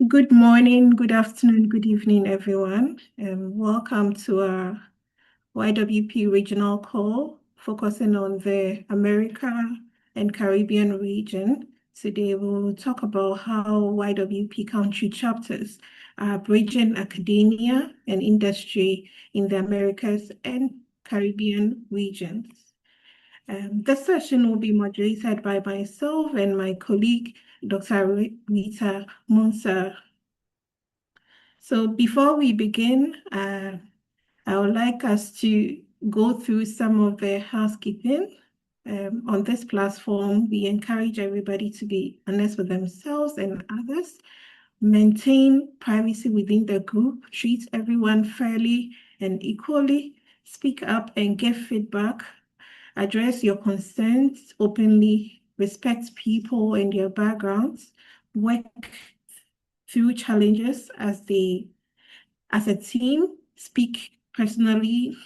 Good morning, good afternoon, good evening, everyone, and welcome to our YWP regional call focusing on the America and Caribbean region. Today, we will talk about how YWP country chapters are bridging academia and industry in the Americas and Caribbean regions. This session will be moderated by myself and my colleague, Dr. Rita Munsa. So before we begin, I would like us to go through some of the housekeeping. On this platform, we encourage everybody to be honest with themselves and others, maintain privacy within the group, treat everyone fairly and equally, speak up and give feedback, address your concerns openly, respect people and their backgrounds, work through challenges as a team, speak personally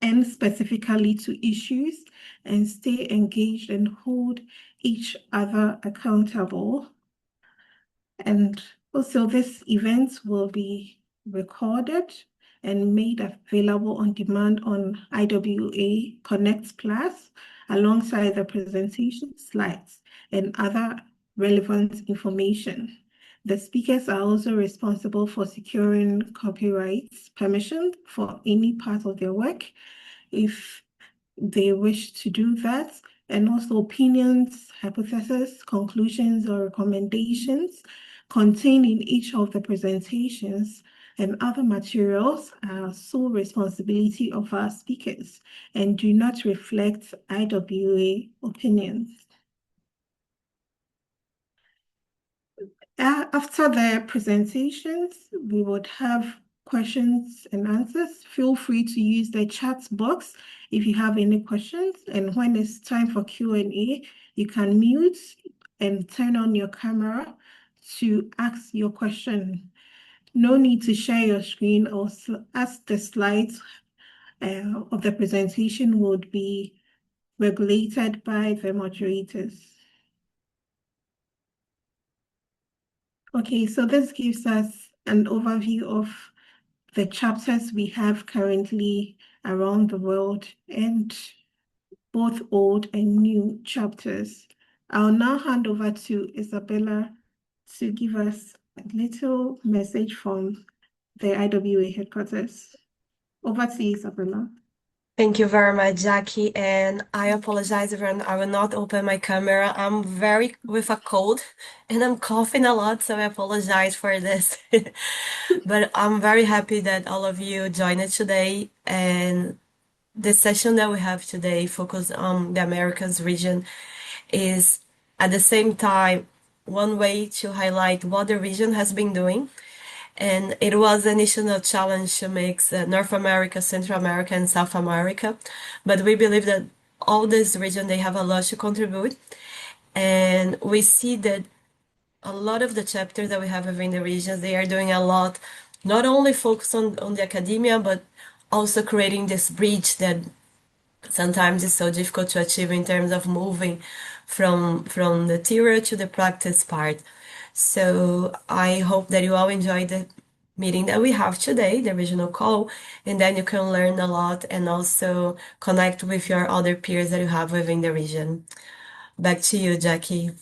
and specifically to issues, and stay engaged and hold each other accountable. And also, this event will be recorded and made available on demand on IWA Connect Plus, alongside the presentation slides and other relevant information. The speakers are also responsible for securing copyright permission for any part of their work if they wish to do that, and also opinions, hypotheses, conclusions, or recommendations contained in each of the presentations and other materials are sole responsibility of our speakers and do not reflect IWA opinions. After the presentations, we would have questions and answers. Feel free to use the chat box if you have any questions. And when it's time for Q&A, you can mute and turn on your camera to ask your question. No need to share your screen or as the slides of the presentation would be regulated by the moderators. Okay, so this gives us an overview of the chapters we have currently around the world and both old and new chapters. I'll now hand over to Isabella to give us a little message from the IWA headquarters. Over to you, Isabella. Thank you very much, Jackie. And I apologize, everyone. I will not open my camera. I'm very with a cold and I'm coughing a lot, so I apologize for this. But I'm very happy that all of you joined us today. And the session that we have today, focused on the Americas region, is at the same time one way to highlight what the region has been doing. And it was an initial challenge to mix North America, Central America, and South America. But we believe that all this region, they have a lot to contribute. And we see that a lot of the chapters that we have within the regions, they are doing a lot, not only focus on the academia, but also creating this bridge that sometimes is so difficult to achieve in terms of moving from the theory to the practice part. So I hope that you all enjoyed the meeting that we have today, the regional call, and then you can learn a lot and also connect with your other peers that you have within the region. Back to you, Jackie.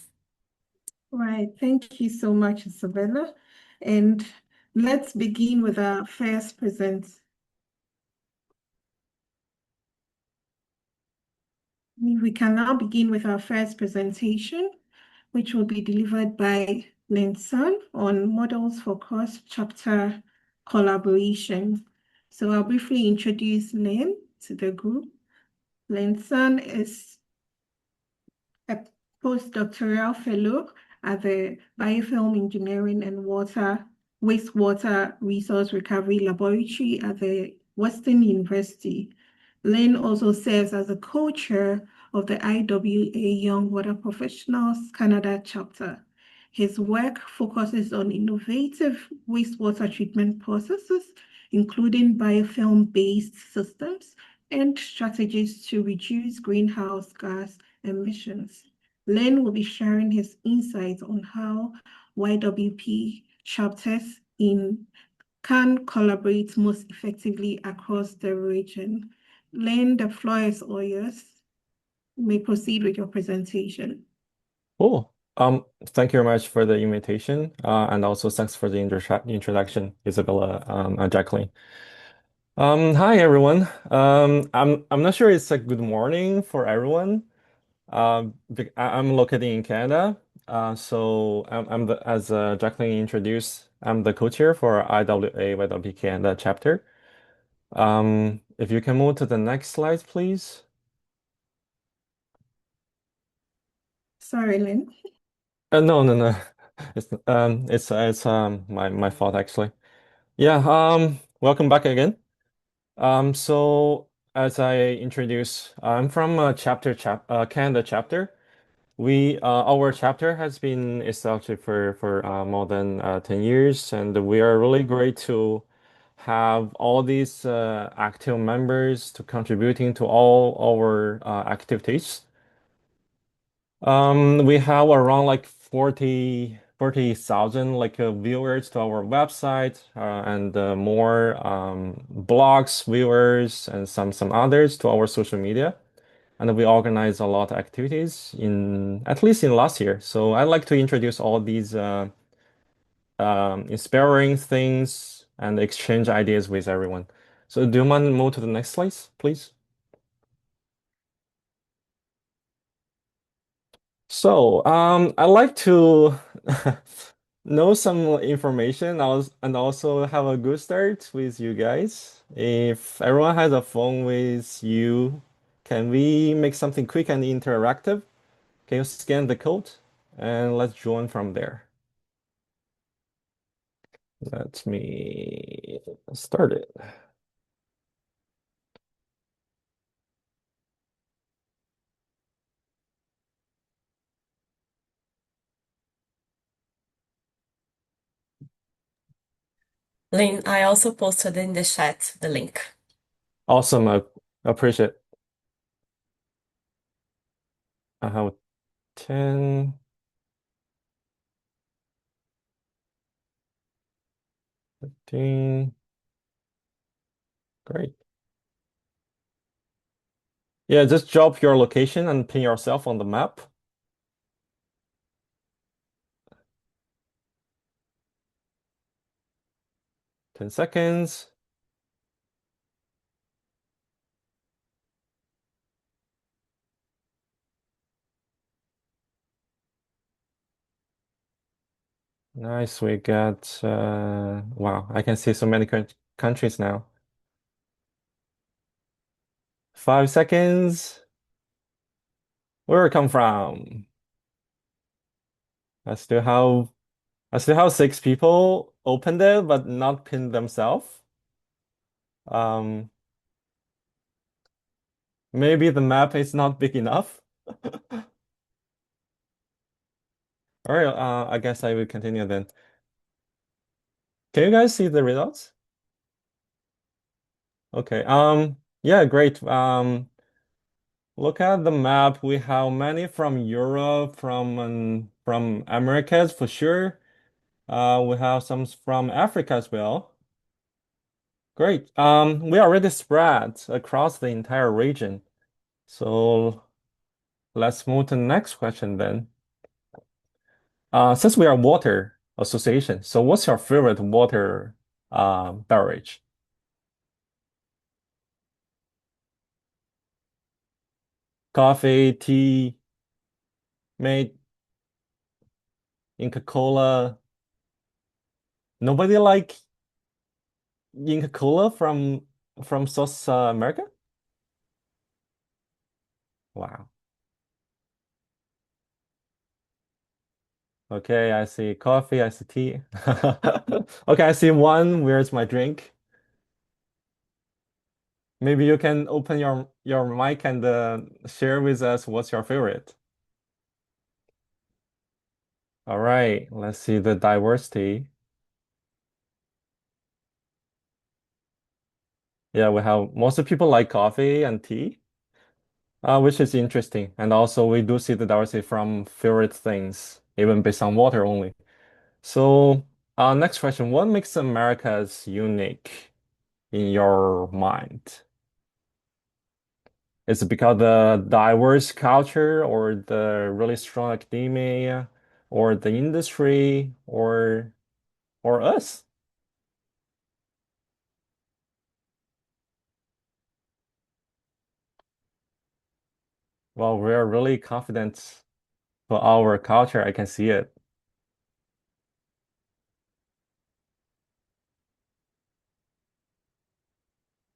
Right, thank you so much, Isabella. And let's begin with our first present. We can now begin with our first presentation, which will be delivered by Lin Sun on models for cross-chapter collaboration. So I'll briefly introduce Lin to the group. Lin Sun is a postdoctoral fellow at the Biofilm Engineering and Wastewater Resource Recovery Laboratory at the Western University. Lynn also serves as a co-chair of the IWA Young Water Professionals Canada chapter. His work focuses on innovative wastewater treatment processes, including biofilm-based systems and strategies to reduce greenhouse gas emissions. Len will be sharing his insights on how YWP chapters in can collaborate most effectively across the region. Lynn, the floor is all yours. You may proceed with your presentation. Cool. Thank you very much for the invitation, and also thanks for the introduction, Isabella, and Jacqueline. Hi everyone. I'm not sure it's a good morning for everyone. I'm located in Canada. I'm as Jacqueline introduced, I'm the co-chair for IWA YWP Canada chapter. If you can move to the next slide, please. Sorry, Lynn. No, no, no. It's my fault actually. Yeah, welcome back again. So as I introduced, I'm from Canada chapter. Our chapter has been established for more than 10 years, and we are really great to have all these active members to contributing to all our activities. We have around like 40,000 like viewers to our website, and more blogs viewers and some others to our social media. And we organize a lot of activities in at least in last year. So I'd like to introduce all these inspiring things and exchange ideas with everyone. So do you mind move to the next slide, please? So, I like to know some information and also have a good start with you guys. If everyone has a phone with you, can we make something quick and interactive? Can you scan the code and let's join from there? Let me start it. Lynn, I also posted in the chat the link. Awesome. I appreciate it. I have 10, 15. Great. Yeah, just drop your location and pin yourself on the map. 10 seconds. Nice. We got, wow, I can see so many countries now. 5 seconds. Where it come from? I still have, I still have 6 people opened it, but not pinned themselves. Um, Maybe the map is not big enough. All right, I guess I will continue then. Can you guys see the results? Okay. Yeah, great. Look at the map. We have many from Europe, from Americas for sure. We have some from Africa as well. Great. We already spread across the entire region. So let's move to the next question then. Since we are water association, so what's your favorite water beverage? Coffee, tea, made Inca Cola. Nobody like Inca Cola from South America? Wow. Okay, I see coffee, I see tea. Okay, I see one. Where's my drink? Maybe you can open your mic and share with us what's your favorite. All right, let's see the diversity. Yeah, we have most of people like coffee and tea, which is interesting. And also we do see the diversity from favorite things, even based on water only. So, next question. What makes Americas unique in your mind? Is it because the diverse culture or the really strong academia or the industry or us? Well, we're really confident for our culture. I can see it.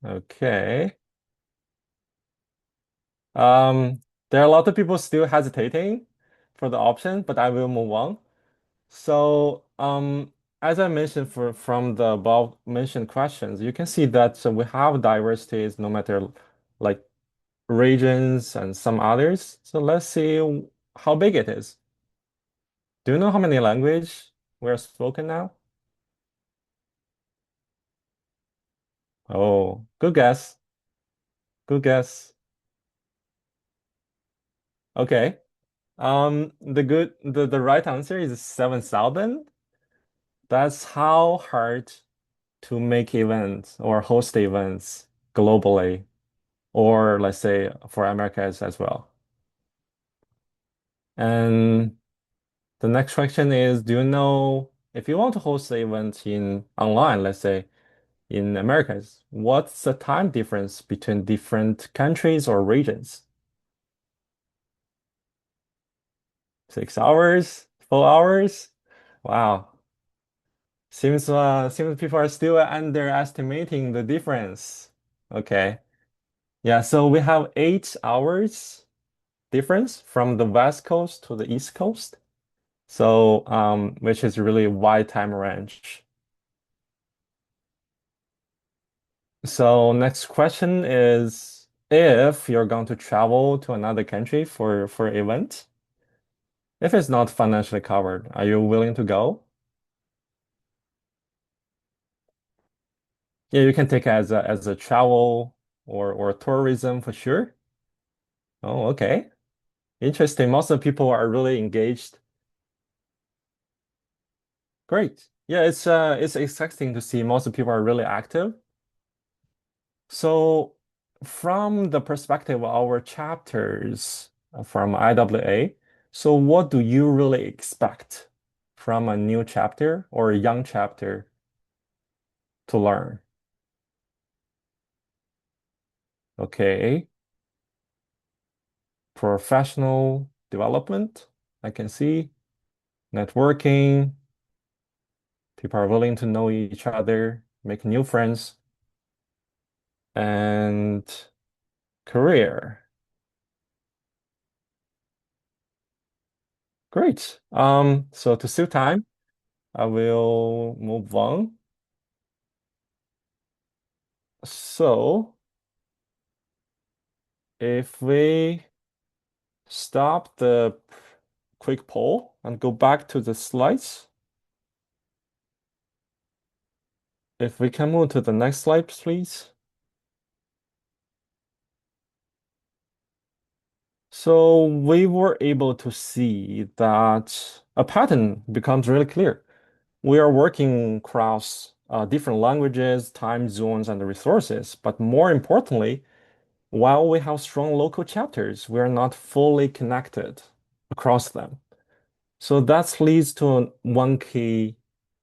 Okay. Um, there are a lot of people still hesitating for the option, but I will move on. So, as I mentioned from the above mentioned questions, you can see that we have diversities no matter like regions and some others. So let's see how big it is. Do you know how many language we are spoken now? Oh, good guess. Good guess. Okay. The right answer is 7,000. That's how hard to make events or host events globally, or let's say for Americas as well. And the next question is, do you know if you want to host the event in online, let's say in Americas, what's the time difference between different countries or regions? 6 hours, 4 hours? Wow. Seems people are still underestimating the difference. Okay. Yeah, so we have 8 hours difference from the West Coast to the East Coast. So, which is really wide time range. So next question is, if you're going to travel to another country for event, if it's not financially covered, are you willing to go? Yeah, you can take it as a travel or tourism for sure. Oh, okay. Interesting. Most of the people are really engaged. Great. Yeah, it's exciting to see most of the people are really active. So, from the perspective of our chapters from IWA, so what do you really expect from a new chapter or a young chapter to learn? Okay, professional development, I can see, networking, people are willing to know each other, make new friends, and career. Great. So to save time, I will move on. So if we stop the quick poll and go back to the slides, if we can move to the next slide, please. So we were able to see that a pattern becomes really clear. We are working across different languages, time zones, and resources, but more importantly, while we have strong local chapters, we are not fully connected across them. So that leads to one key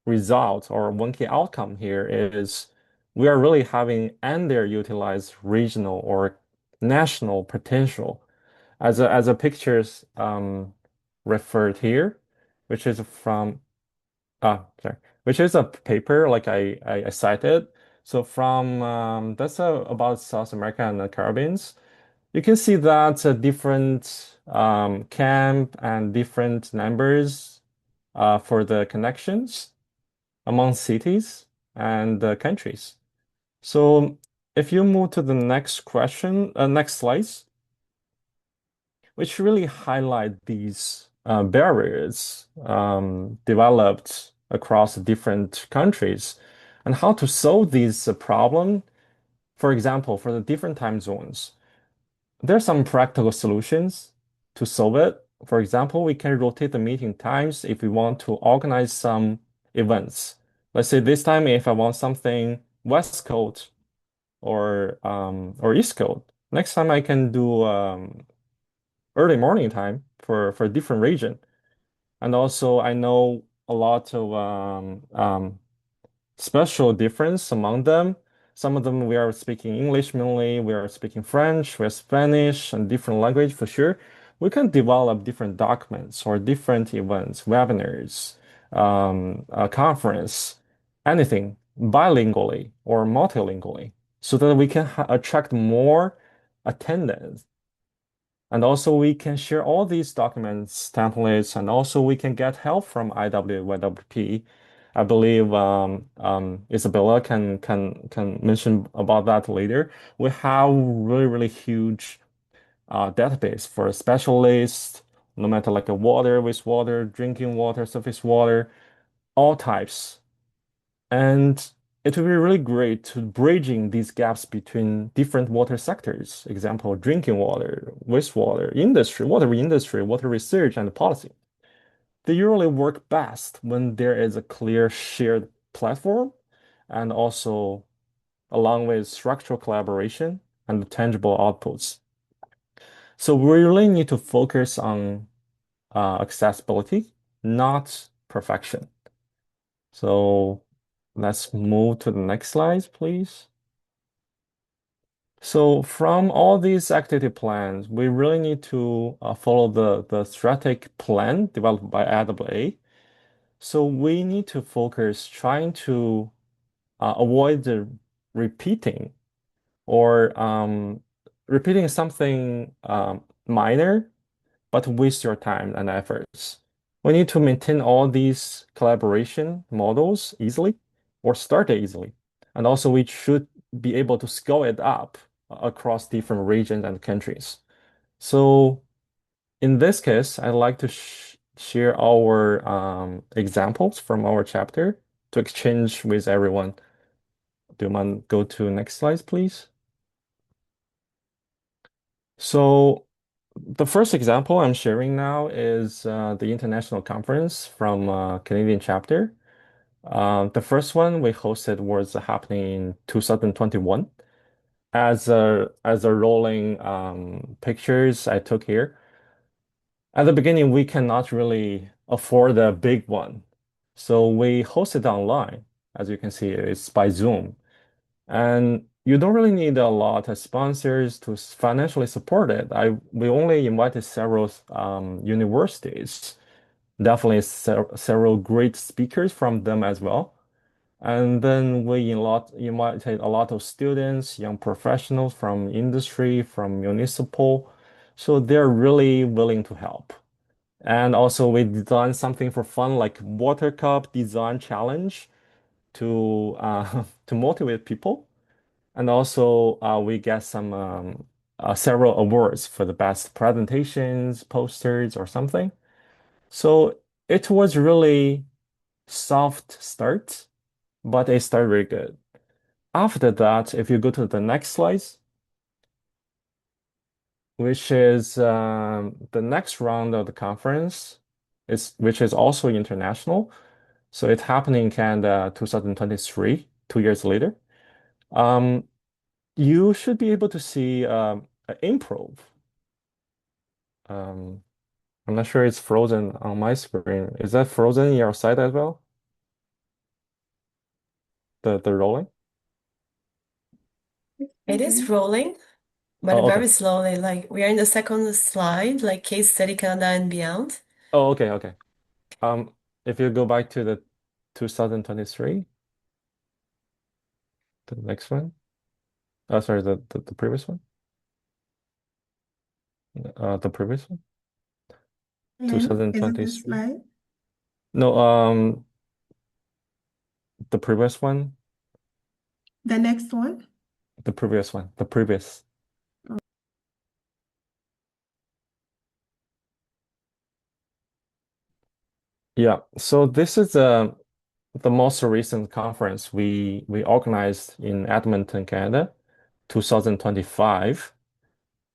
result or one key outcome here is we are really having underutilized regional or national potential as a pictures referred here, which is from sorry, which is a paper like I cited. So from that's about South America and the Caribbean. You can see that different camp and different numbers for the connections among cities and countries. So if you move to the next question, next slides, which really highlight these barriers developed across different countries and how to solve these problem. For example, for the different time zones, there are some practical solutions to solve it. for example, we can rotate the meeting times if we want to organize some events. Let's say this time, if I want something West Coast or East Coast, next time I can do early morning time for a different region. And also, I know a lot of special difference among them. Some of them we are speaking English mainly, we are speaking French, we are Spanish, and different language for sure. We can develop different documents or different events, webinars, a conference, anything bilingually or multilingually, so that we can attract more attendance. And also we can share all these documents, templates, and also we can get help from YWP. I believe Isabella can mention about that later. We have really huge database for specialists, no matter like a water, wastewater, drinking water, surface water, all types. And it would be really great to bridging these gaps between different water sectors. Example, drinking water, wastewater, industry, water research, and policy. They usually work best when there is a clear shared platform and also along with structural collaboration and tangible outputs. So we really need to focus on accessibility, not perfection. So let's move to the next slide, please. So from all these activity plans, we really need to follow the strategic plan developed by IAA. So we need to focus trying to avoid the repeating or repeating something minor but waste your time and efforts. We need to maintain all these collaboration models easily or start it easily. And also we should be able to scale it up across different regions and countries. So in this case, I'd like to share our examples from our chapter to exchange with everyone. Do you mind go to next slide, please? So the first example I'm sharing now is the international conference from Canadian chapter. The first one we hosted was happening in 2021. As a rolling pictures I took here. At the beginning, we cannot really afford a big one, so we hosted online. As you can see, it's by Zoom. And you don't really need a lot of sponsors to financially support it. We only invited several universities, definitely several great speakers from them as well. And then we invited a lot of students, young professionals from industry, from municipal. So they're really willing to help. And also we designed something for fun like water cup design challenge to to motivate people. And also, we get some several awards for the best presentations, posters, or something. So it was really soft start, but it started very good. After that, if you go to the next slides, which is the next round of the conference, which is also international. So it's happening in Canada 2023, 2 years later. Um, you should be able to see an improv. Um, I'm not sure it's frozen on my screen. Is that frozen in your side as well? The rolling? It is rolling, but Oh, okay. very slowly. Like we are in the second slide, like case study Canada and beyond. Oh, okay, okay. Um, if you go back to the 2023, the next one. Oh, sorry, the previous one. The previous one. Lynn, is it this 2023. slide? No, the previous one. The next one? The previous one. The previous. Yeah. So this is the most recent conference we organized in Edmonton, Canada, 2025.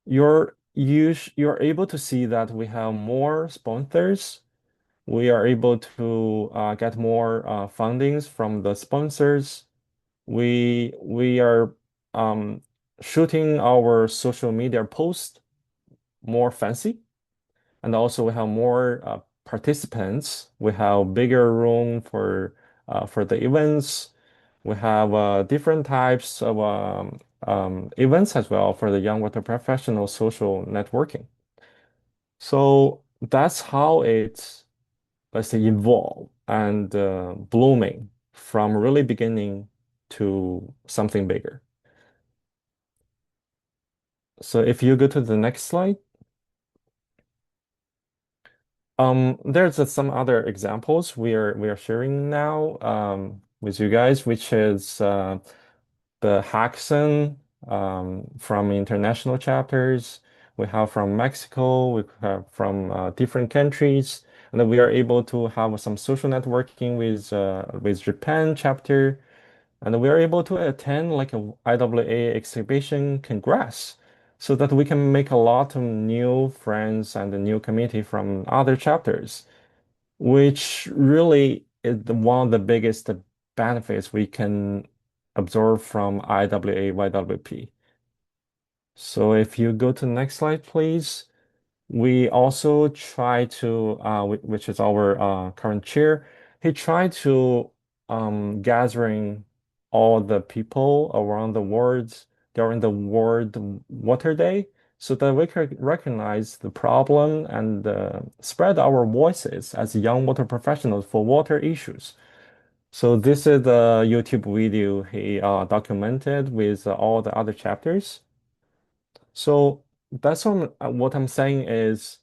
Your you're able to see that we have more sponsors. We are able to get more fundings from the sponsors. We are um, shooting our social media posts more fancy, and also we have more participants. We have bigger room for the events. We have different types of events as well for the young water professional social networking. So that's how it's, let's say, evolved and blooming from really beginning to something bigger. So if you go to the next slide, there's some other examples we are sharing now with you guys, which is the hackathon from international chapters. We have from Mexico, we have from different countries, and then we are able to have some social networking with Japan chapter, and we are able to attend like a IWA exhibition congress, so that we can make a lot of new friends and a new community from other chapters, which really is one of the biggest benefits we can absorb from IWA YWP. So if you go to the next slide, please. We also try to, which is our current chair, he tried to gathering all the people around the world during the World Water Day, so that we can recognize the problem and spread our voices as young water professionals for water issues. So this is the YouTube video he documented with all the other chapters. So that's what I'm saying is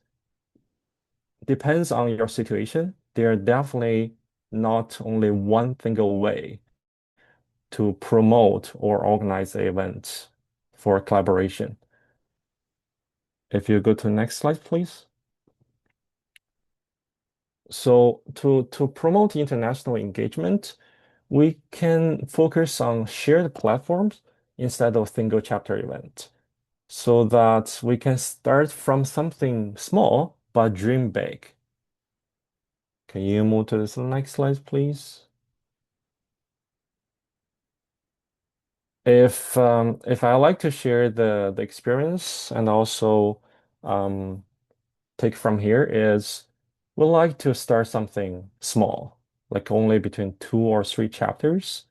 depends on your situation. There are definitely not only one single way to promote or organize the event for collaboration. If you go to the next slide, please. So to promote international engagement, we can focus on shared platforms instead of single chapter event, so that we can start from something small but dream big. Can you move to the next slide, please? If I like to share the experience and also um, take from here is we like to start something small, like only between 2 or 3 chapters.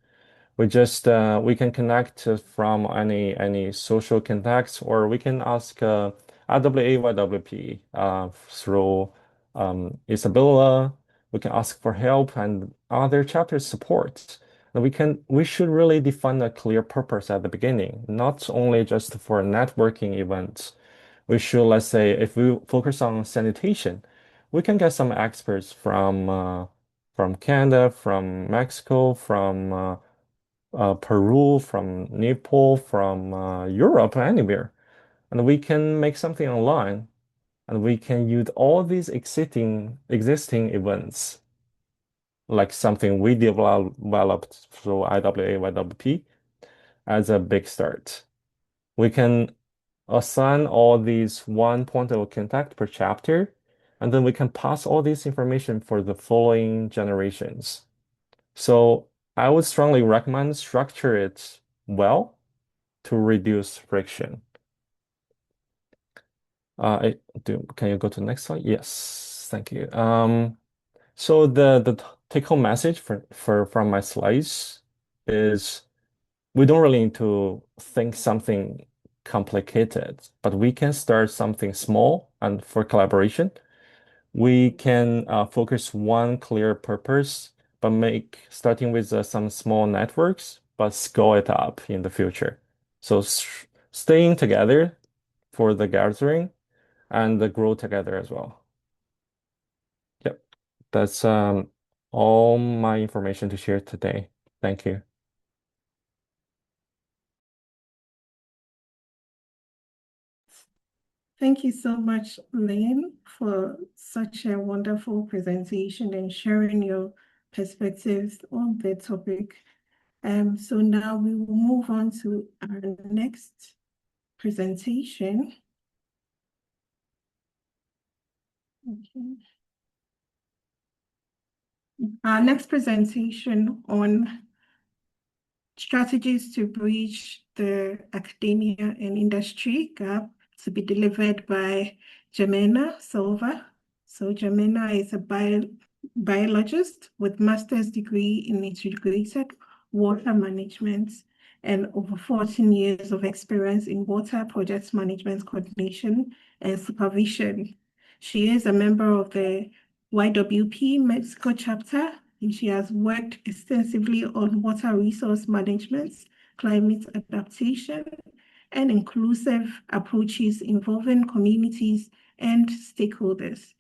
We can connect from any social contacts, or we can ask RWA YWP through Isabella. We can ask for help and other chapter support. And we should really define a clear purpose at the beginning, not only just for networking events. We should, let's say, if we focus on sanitation, we can get some experts from Canada, from Mexico, from Peru, from Nepal, from Europe, anywhere. And we can make something online, and we can use all these existing events, like something we developed through IWA, YWP, as a big start. We can assign all these one point of contact per chapter, and then we can pass all this information for the following generations. So I would strongly recommend structure it well to reduce friction. Can you go to the next slide? Yes, thank you. So the take-home message from my slides is we don't really need to think something complicated, but we can start something small and for collaboration. We can focus one clear purpose, but starting with some small networks, but scale it up in the future. So staying together for the gathering and grow together as well. Yep, that's all my information to share today. Thank you. Thank you so much, Lynn, for such a wonderful presentation and sharing your perspectives on the topic. So now we will move on to our next presentation. Okay. Our next presentation on strategies to bridge the academia and industry gap to be delivered by Jemena Silva. So Jemena is a biologist with master's degree in integrated water management and over 14 years of experience in water project management coordination and supervision. She is a member of the YWP Mexico chapter, and she has worked extensively on water resource management, climate adaptation, and inclusive approaches involving communities and stakeholders.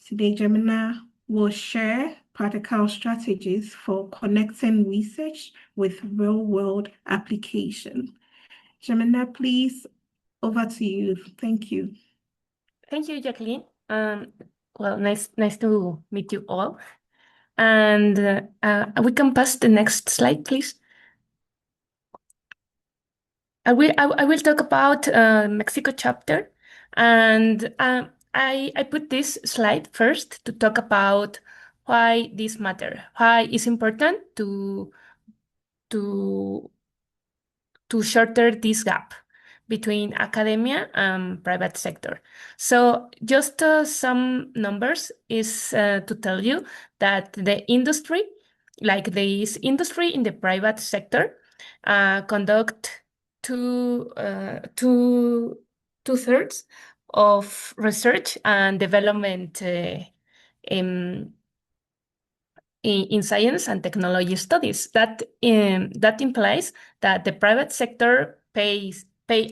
Today, Gemina will share practical strategies for connecting research with real-world application. Gemina, please, over to you. Thank you. Thank you, Jacqueline. Well, nice to meet you all. And we can pass the next slide, please. I will talk about Mexico chapter, and I put this slide first to talk about why this matter, why it's important to shorten this gap between academia and private sector. So just some numbers is to tell you that the industry, like this industry in the private sector, conduct two-thirds of research and development in science and technology studies. That implies that the private sector pay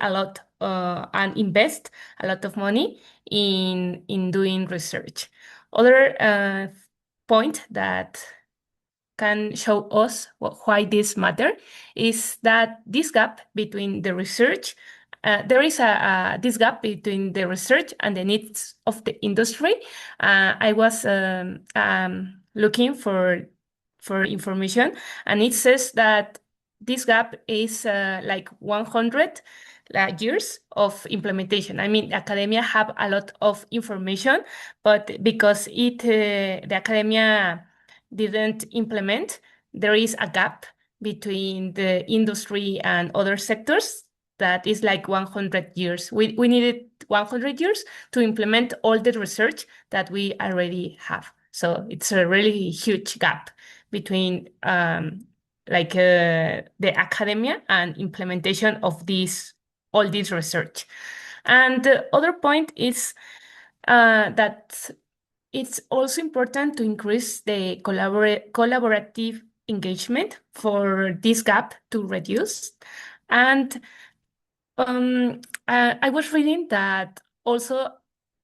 a lot and invest a lot of money in doing research. Other point that can show us why this matter is that this gap between the research there is this gap between the research and the needs of the industry. I was looking for information, and it says that this gap is like 100 years of implementation. I mean, academia have a lot of information, but because the academia didn't implement, there is a gap between the industry and other sectors that is like 100 years. We needed 100 years to implement all the research that we already have. So it's a really huge gap between the academia and implementation of all this research. And the other point is that it's also important to increase the collaborative engagement for this gap to reduce. And I was reading that also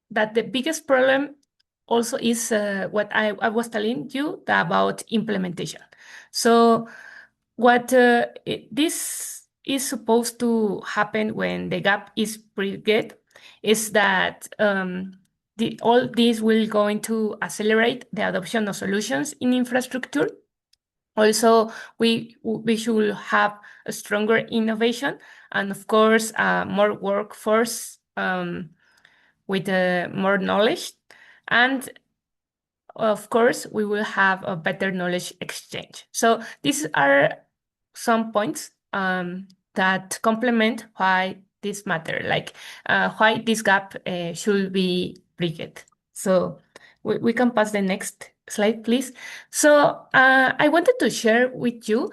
that the biggest problem also is what I was telling you about implementation. So what this is supposed to happen when the gap is bridged is that all this will going to accelerate the adoption of solutions in infrastructure. Also, we should have a stronger innovation and, of course, more workforce with more knowledge. And of course, we will have a better knowledge exchange. So these are some points that complement why this matter, like why this gap should be bridged. So we can pass the next slide, please. So I wanted to share with you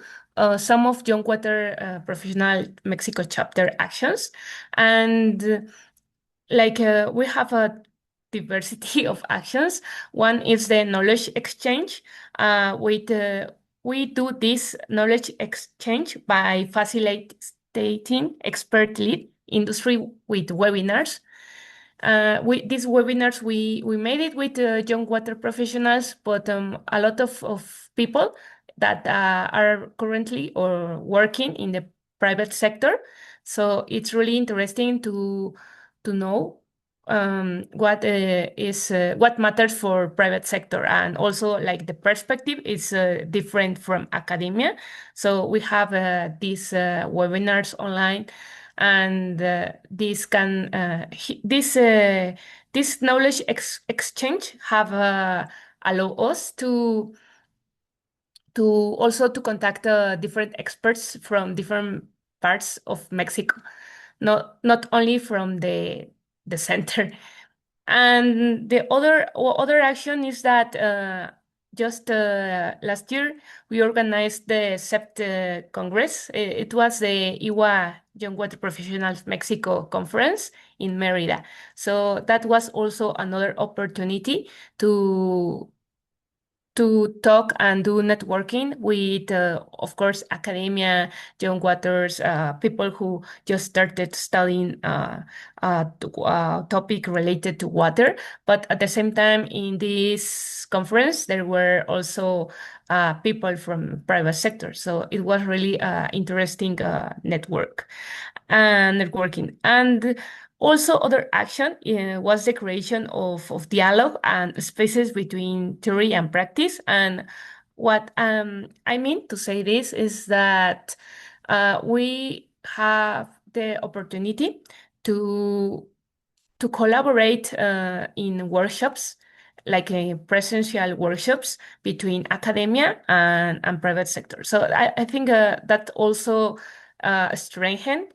some of Young Water Professional Mexico chapter actions. And we have a diversity of actions. One is the knowledge exchange. We do this knowledge exchange by facilitating expert-led industry with webinars. These webinars, we made it with young water professionals, but a lot of people that are currently or working in the private sector. So it's really interesting to know what matters for private sector, and also like the perspective is different from academia. So we have these webinars online, and this this knowledge exchange have allow us to also to contact different experts from different parts of Mexico, not only from the center. And the other action is that just last year we organized the SEPT Congress. It was the IWA Young Water Professionals Mexico Conference in Merida. So that was also another opportunity to to talk and do networking with, of course, academia, young waters, people who just started studying topic related to water. But at the same time, in this conference, there were also people from private sector. So it was really interesting networking. And also, other action was the creation of dialogue and spaces between theory and practice. And what I mean to say this is that we have the opportunity to to collaborate in workshops, like presential workshops between academia and private sector. So I think that also strengthen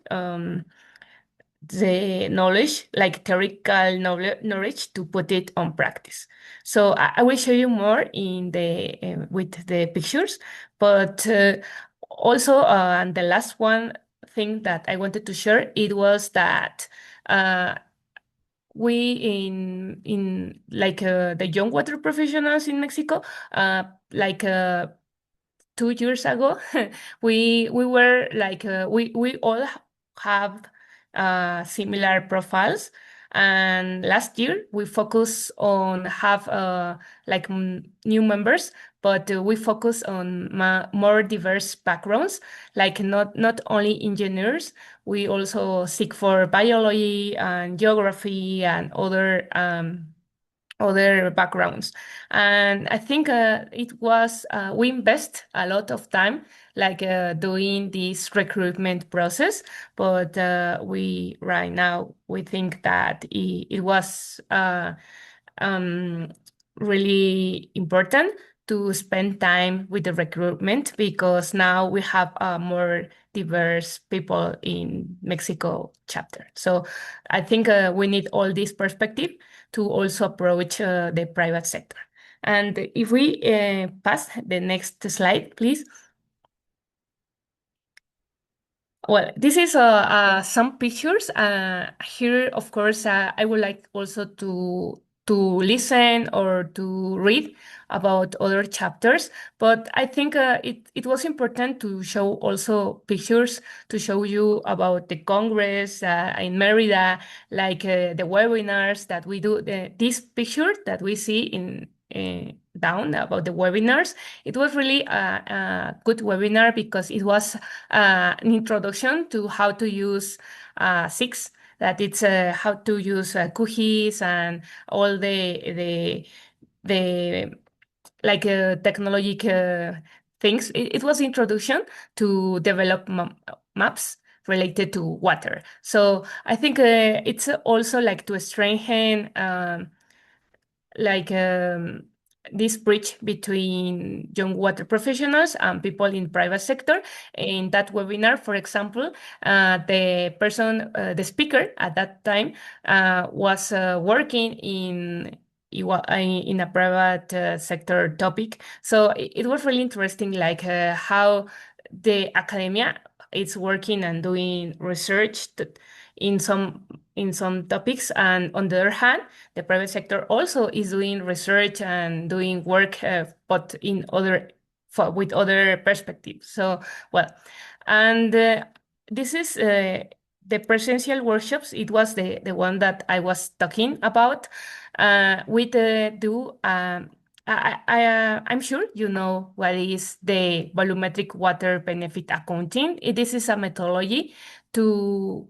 the knowledge, like theoretical knowledge, to put it on practice. So I will show you more in the with the pictures, but also and the last one thing that I wanted to share, it was that uh, we in like the young water professionals in Mexico, like 2 years ago, we were like we all have similar profiles, and last year we focus on have like new members, but we focus on more diverse backgrounds, like not only engineers. We also seek for biology and geography and other backgrounds. And I think it was we invest a lot of time like doing this recruitment process, but we right now we think that it was um, really important to spend time with the recruitment, because now we have more diverse people in Mexico chapter. So I think we need all this perspective to also approach the private sector. And if we pass the next slide, please. Well, this is some pictures. Here, of course, I would like also to listen or to read about other chapters. But I think it was important to show also pictures to show you about the Congress in Merida, like the webinars that we do. This picture that we see in down about the webinars, it was really a good webinar because it was an introduction to how to use SIX, that it's how to use cookies and all the like technologic things. It was introduction to develop maps related to water. So I think it's also like to strengthen like this bridge between young water professionals and people in private sector. In that webinar, for example, the speaker at that time was working in a private sector topic. So it was really interesting, like how the academia is working and doing research in some topics, and on the other hand, the private sector also is doing research and doing work, but in other with other perspectives. So, well, and this is the presential workshops. It was the one that I was talking about. We do. I'm sure you know what is the volumetric water benefit accounting. This is a methodology to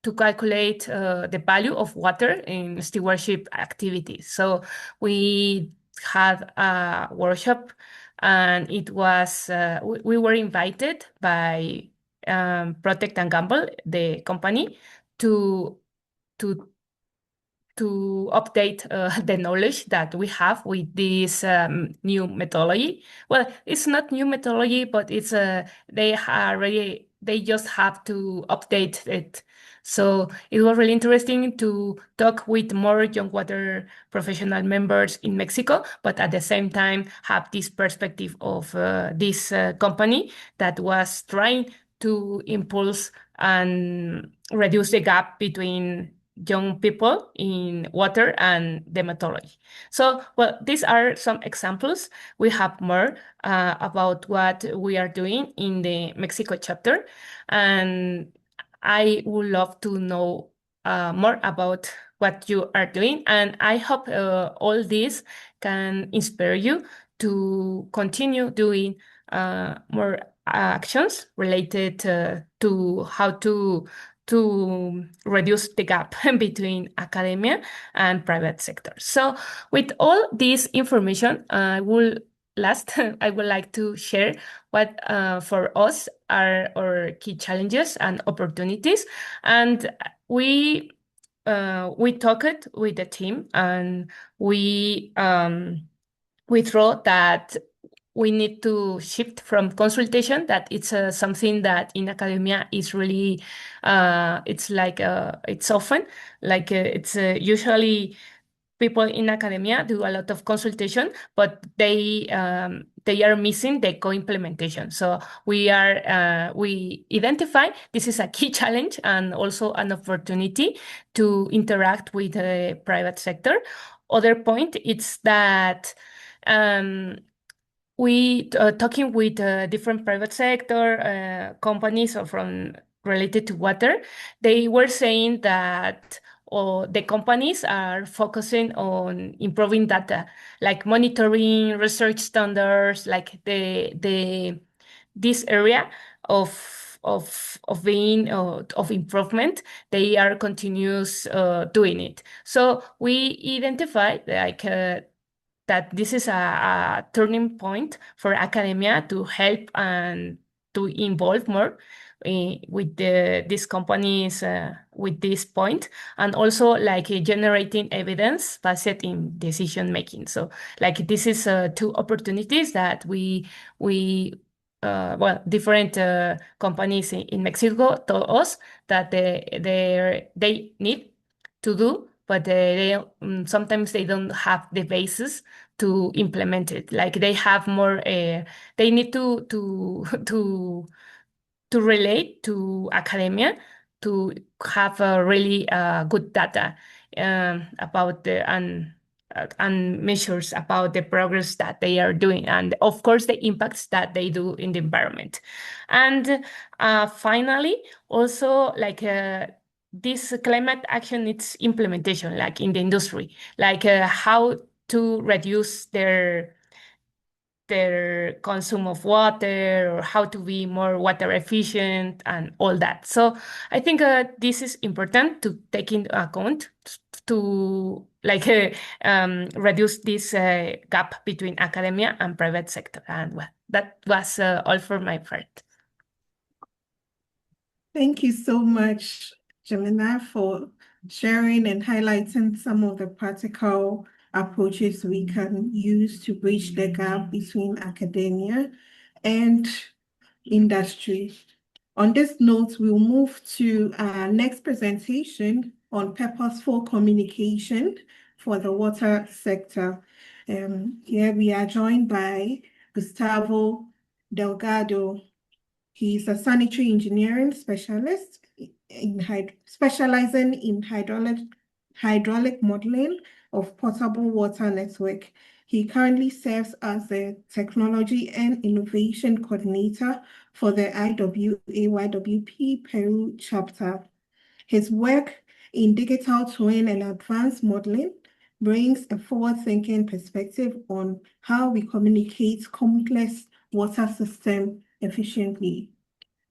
to calculate the value of water in stewardship activities. So we had a workshop, and it was we were invited by Protect and Gamble, the company, to to to update the knowledge that we have with this new methodology. Well, it's not new methodology, but it's they just have to update it. So it was really interesting to talk with more young water professional members in Mexico, but at the same time have this perspective of this company that was trying to impulse and reduce the gap between young people in water and the methodology. So, well, these are some examples. We have more about what we are doing in the Mexico chapter, and I would love to know more about what you are doing. And I hope all this can inspire you to continue doing more actions related to how to reduce the gap between academia and private sector. So with all this information, I would like to share what for us are our key challenges and opportunities. And we talked with the team, and we thought that we need to shift from consultation, that it's something that in academia is really it's like it's often like it's usually people in academia do a lot of consultation, but they are missing the co-implementation. So we identify this is a key challenge and also an opportunity to interact with the private sector. Other point it's that we talking with different private sector companies or from related to water, they were saying that the companies are focusing on improving data, like monitoring, research standards, like the this area of being of improvement. They are continuous doing it. So we identify like that this is a turning point for academia to help and to involve more with these companies with this point, and also like generating evidence based in decision making. So like this is two opportunities that we well, different companies in Mexico told us that they need to do, but sometimes they don't have the basis to implement it. Like they have more, they need to relate to academia to have a really good data about the and measures about the progress that they are doing, and of course the impacts that they do in the environment. And finally, also like this climate action, its implementation, like in the industry, like how to reduce their consume of water, or how to be more water efficient and all that. So I think this is important to take into account to like reduce this gap between academia and private sector. And well, that was all for my part. Thank you so much, Jelena, for sharing and highlighting some of the practical approaches we can use to bridge the gap between academia and industry. On this note, we'll move to our next presentation on purposeful communication for the water sector. Here we are joined by Gustavo Delgado. He's a sanitary engineering specialist specializing in hydraulic modeling of potable water network. He currently serves as the Technology and Innovation Coordinator for the YWP Peru chapter. His work in digital twin and advanced modeling brings a forward-thinking perspective on how we communicate complex water systems efficiently.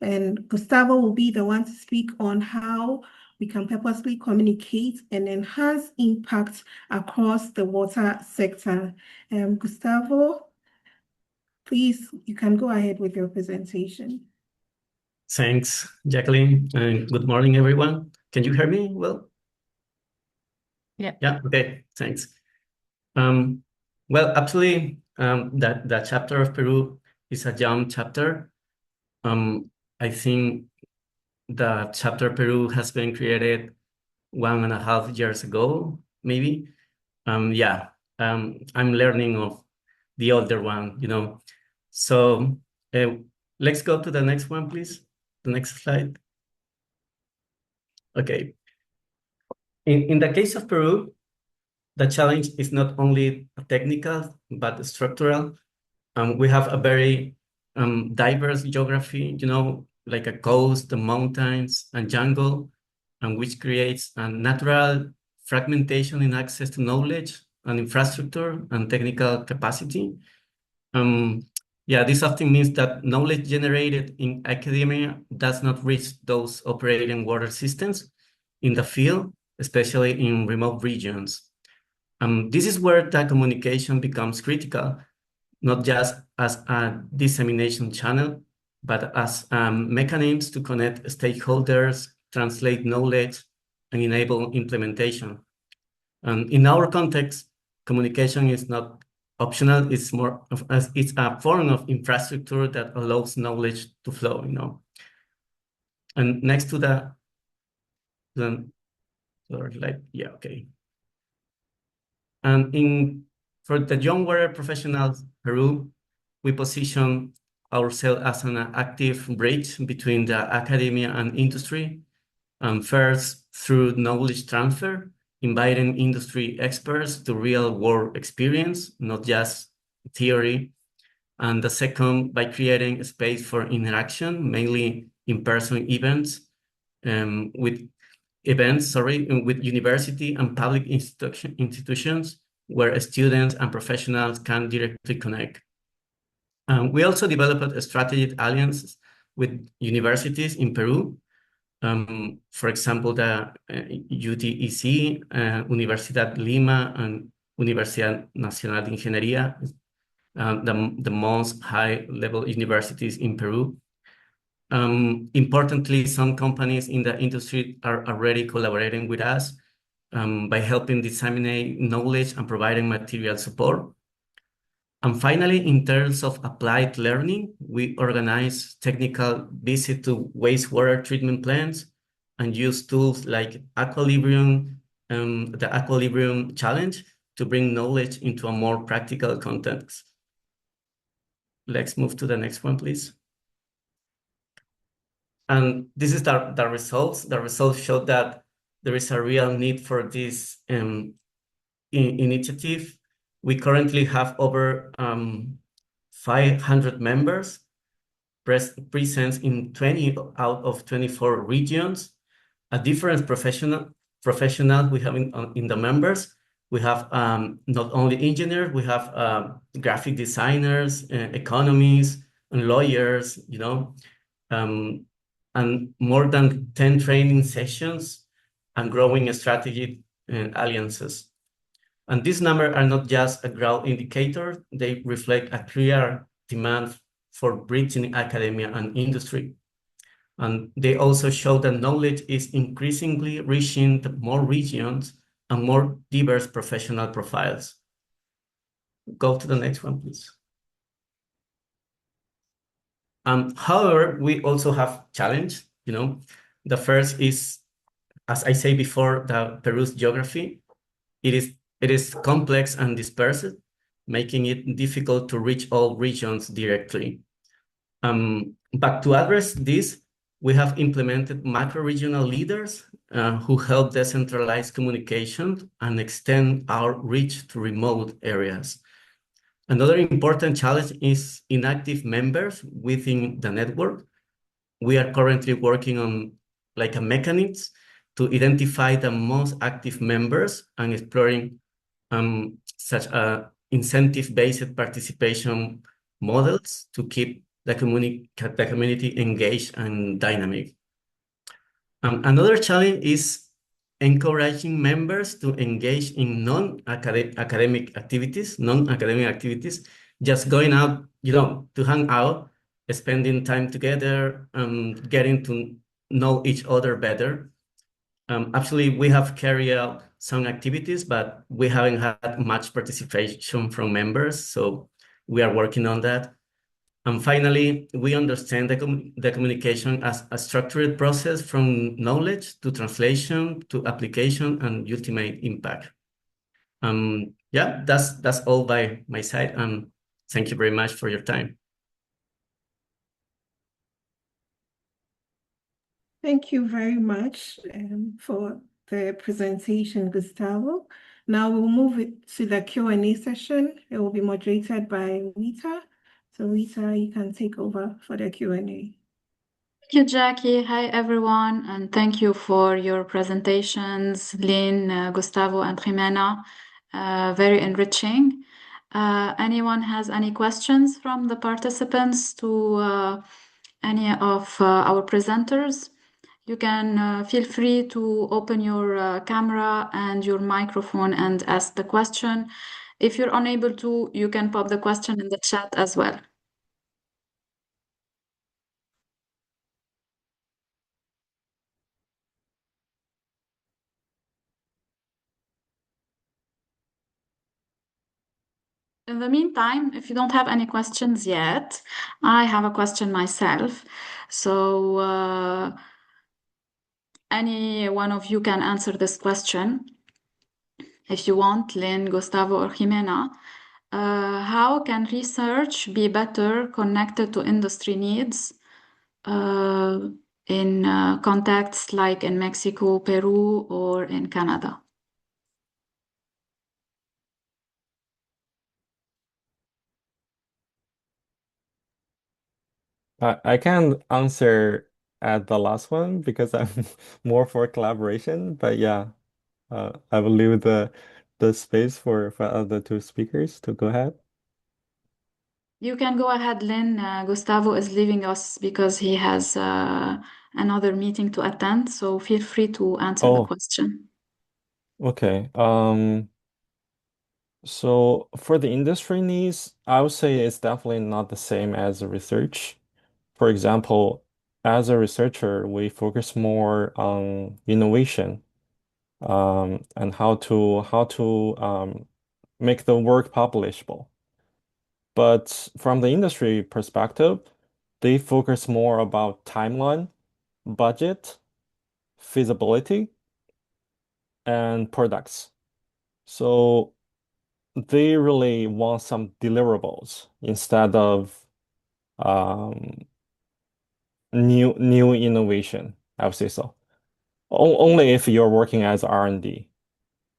And Gustavo will be the one to speak on how we can purposely communicate and enhance impact across the water sector. Gustavo, please, you can go ahead with your presentation. Thanks, Jacqueline, and good morning, everyone. Can you hear me well? Yeah. Yeah, okay, thanks. Well, actually, that chapter of Peru is a young chapter. I think the chapter Peru has been created 1.5 years ago, maybe. Yeah, I'm learning of the older one, you know. So let's go to the next one, please. The next slide. Okay. In the case of Peru, the challenge is not only technical, but structural. We have a very diverse geography, you know, like a coast, the mountains, and jungle, and which creates a natural fragmentation in access to knowledge and infrastructure and technical capacity. Yeah, this often means that knowledge generated in academia does not reach those operating water systems in the field, especially in remote regions. This is where the communication becomes critical, not just as a dissemination channel, but as mechanisms to connect stakeholders, translate knowledge, and enable implementation. And in our context, communication is not optional, it's more of it's a form of infrastructure that allows knowledge to flow, you know. And next to the like, yeah, okay. And for the young water professionals, Peru, we position ourselves as an active bridge between the academia and industry. First, through knowledge transfer, inviting industry experts to real-world experience, not just theory. And the second, by creating a space for interaction, mainly in-person events, with with university and public institutions where students and professionals can directly connect. We also developed a strategic alliance with universities in Peru. For example, the UTEC, Universidad Lima, and Universidad Nacional de Ingeniería, the most high-level universities in Peru. Importantly, some companies in the industry are already collaborating with us by helping disseminate knowledge and providing material support. And finally, in terms of applied learning, we organize technical visits to wastewater treatment plants and use tools like Equilibrium, the Equilibrium Challenge, to bring knowledge into a more practical context. Let's move to the next one, please. And this is the results. The results show that there is a real need for this initiative. We currently have over 500 members present in 20 out of 24 regions. A different professional we have in the members. We have not only engineers, we have graphic designers, economists, and lawyers, you know, and more than 10 training sessions and growing strategy and alliances. And these numbers are not just a growth indicator, they reflect a clear demand for bridging academia and industry. And they also show that knowledge is increasingly reaching more regions and more diverse professional profiles. Go to the next one, please. However, we also have challenge, you know. The first is, as I say before, the Peru's geography. It is complex and dispersed, making it difficult to reach all regions directly. But to address this, we have implemented macro-regional leaders who help decentralize communication and extend our reach to remote areas. Another important challenge is inactive members within the network. We are currently working on like a mechanism to identify the most active members and exploring such incentive-based participation models to keep the community engaged and dynamic. Another challenge is encouraging members to engage in non-academic activities, just going out, you know, to hang out, spending time together, getting to know each other better. Actually, we have carried out some activities, but we haven't had much participation from members, so we are working on that. And finally, we understand the communication as a structured process from knowledge to translation to application and ultimate impact. Yeah, that's all by my side. Thank you very much for your time. Thank you very much for the presentation, Gustavo. Now we'll move it to the Q&A session. It will be moderated by Rita. So Rita, you can take over for the Q&A. Thank you, Jackie. Hi, everyone, and thank you for your presentations, Lynn, Gustavo, and Jimena. Very enriching. Anyone has any questions from the participants to any of our presenters? You can feel free to open your camera and your microphone and ask the question. If you're unable to, you can pop the question in the chat as well. In the meantime, if you don't have any questions yet, I have a question myself. So any one of you can answer this question. If you want, Lynn, Gustavo, or Jimena, how can research be better connected to industry needs in contexts like in Mexico, Peru, or in Canada? I can answer at the last one because I'm more for collaboration, but yeah, I will leave the space for other two speakers to go ahead. You can go ahead, Lynn. Gustavo is leaving us because he has another meeting to attend, so feel free to answer the question. Okay. So for the industry needs, I would say it's definitely not the same as a research. For example, as a researcher, we focus more on innovation, and how to make the work publishable. But from the industry perspective, they focus more about timeline, budget, feasibility, and products. So they really want some deliverables instead of new innovation. I would say so. Only if you're working as R&D.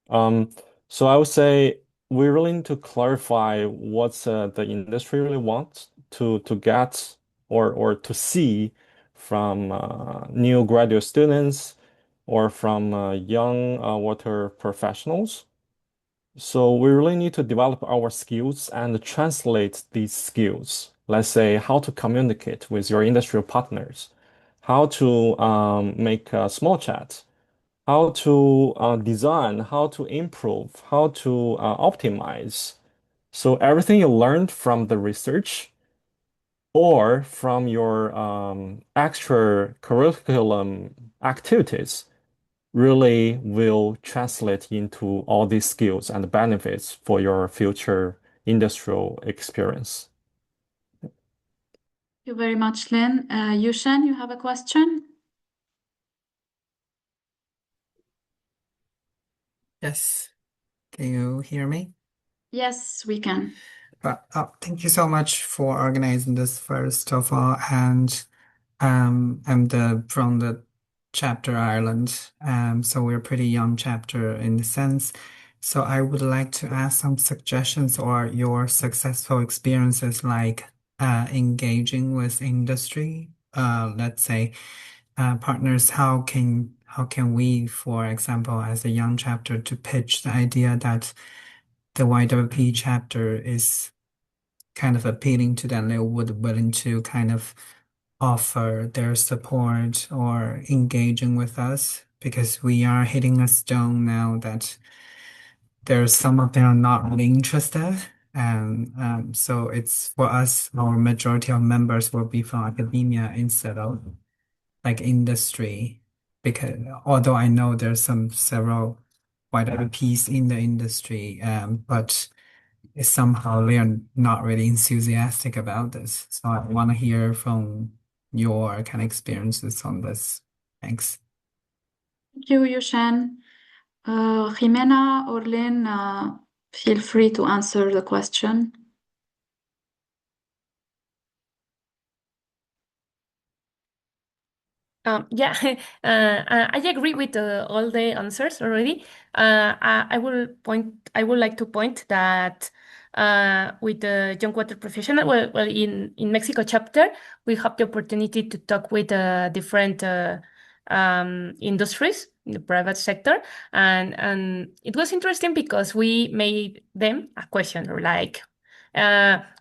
So I would say we really need to clarify what's the industry really wants to get or to see from new graduate students or from young water professionals. So we really need to develop our skills and translate these skills. Let's say how to communicate with your industrial partners, how to make a small chat, how to design, how to improve, how to optimize. So everything you learned from the research or from your extra curriculum activities really will translate into all these skills and benefits for your future industrial experience. Thank you very much, Lynn. Yushen, you have a question? Yes. Can you hear me? Yes, we can. Thank you so much for organizing this first of all. And I'm from the chapter Ireland. So we're a pretty young chapter in the sense. So I would like to ask some suggestions or your successful experiences like engaging with industry. Let's say partners, how can we, for example, as a young chapter, to pitch the idea that the YWP chapter is kind of appealing to them, they would willing to kind of offer their support or engaging with us because we are hitting a stone now that there's some of them are not really interested. And so it's for us, our majority of members will be from academia instead of like industry. Because although I know there's several YWPs in the industry, but somehow they are not really enthusiastic about this. So I want to hear from your kind of experiences on this. Thanks. Thank you, Yushan. Jimena or Lynn, feel free to answer the question. Yeah, I agree with all the answers already. I would like to point that with the young water professional, well, in Mexico chapter, we have the opportunity to talk with different industries in the private sector, and it was interesting because we made them a question like.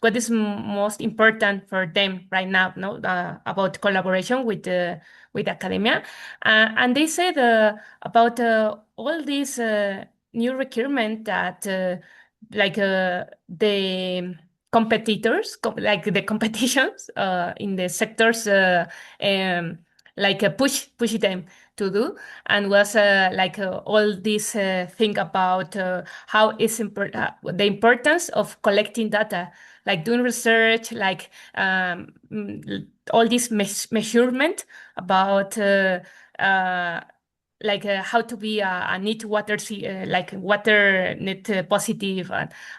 What is most important for them right now, no, about collaboration with academia. And they said about all these new requirement that the competitors, like the competitions in the sectors, push them to do, and was all this thing about how is the importance of collecting data, like doing research, like all this measurement about how to be a net water like water net positive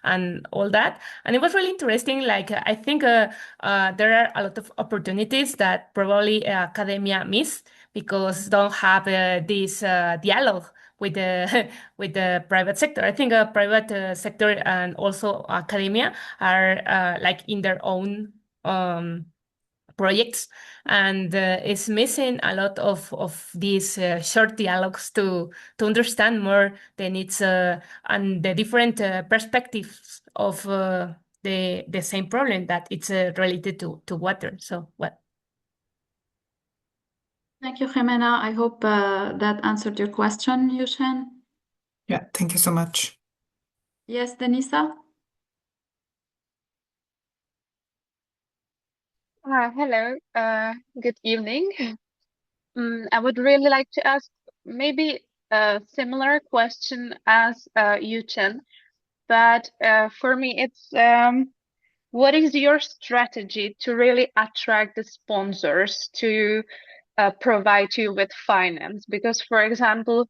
and all that. And it was really interesting. Like I think there are a lot of opportunities that probably academia miss because don't have this dialogue with the with the private sector. I think private sector and also academia are like in their own projects, and is missing a lot of these short dialogues to understand more the needs and the different perspectives of the same problem that it's related to water. So what? Thank you, Jimena. I hope that answered your question, Yushan. Yeah, thank you so much. Yes, Denisa? Hello, good evening. I would really like to ask maybe a similar question as you, Chen, but for me, it's what is your strategy to really attract the sponsors to provide you with finance? Because, for example,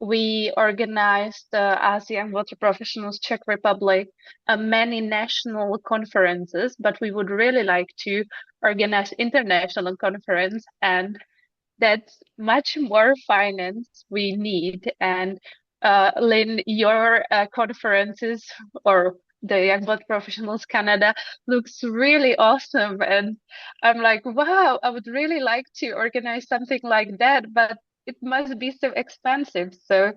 we organized as Young Water Professionals Czech Republic many national conferences, but we would really like to organize international conference, and that's much more finance we need. And Lynn, your conferences or the Young Blood Professionals Canada looks really awesome. And I'm like, wow, I would really like to organize something like that, but it must be so expensive. So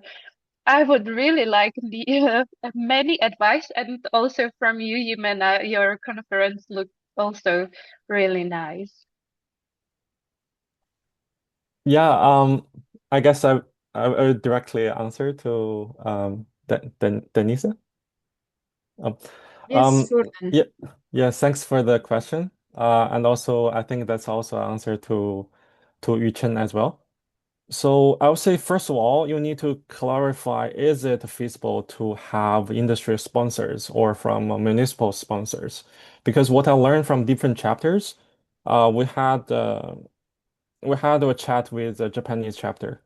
I would really like the many advice, and also from you, Jimena, your conference looked also really nice. Yeah, I guess I will directly answer to Denise. Um, Yes, sure. yeah, yeah, thanks for the question. And also I think that's also an answer to Yuchen as well. So I would say, first of all, you need to clarify, is it feasible to have industry sponsors or from municipal sponsors? Because what I learned from different chapters, we had a chat with the Japanese chapter,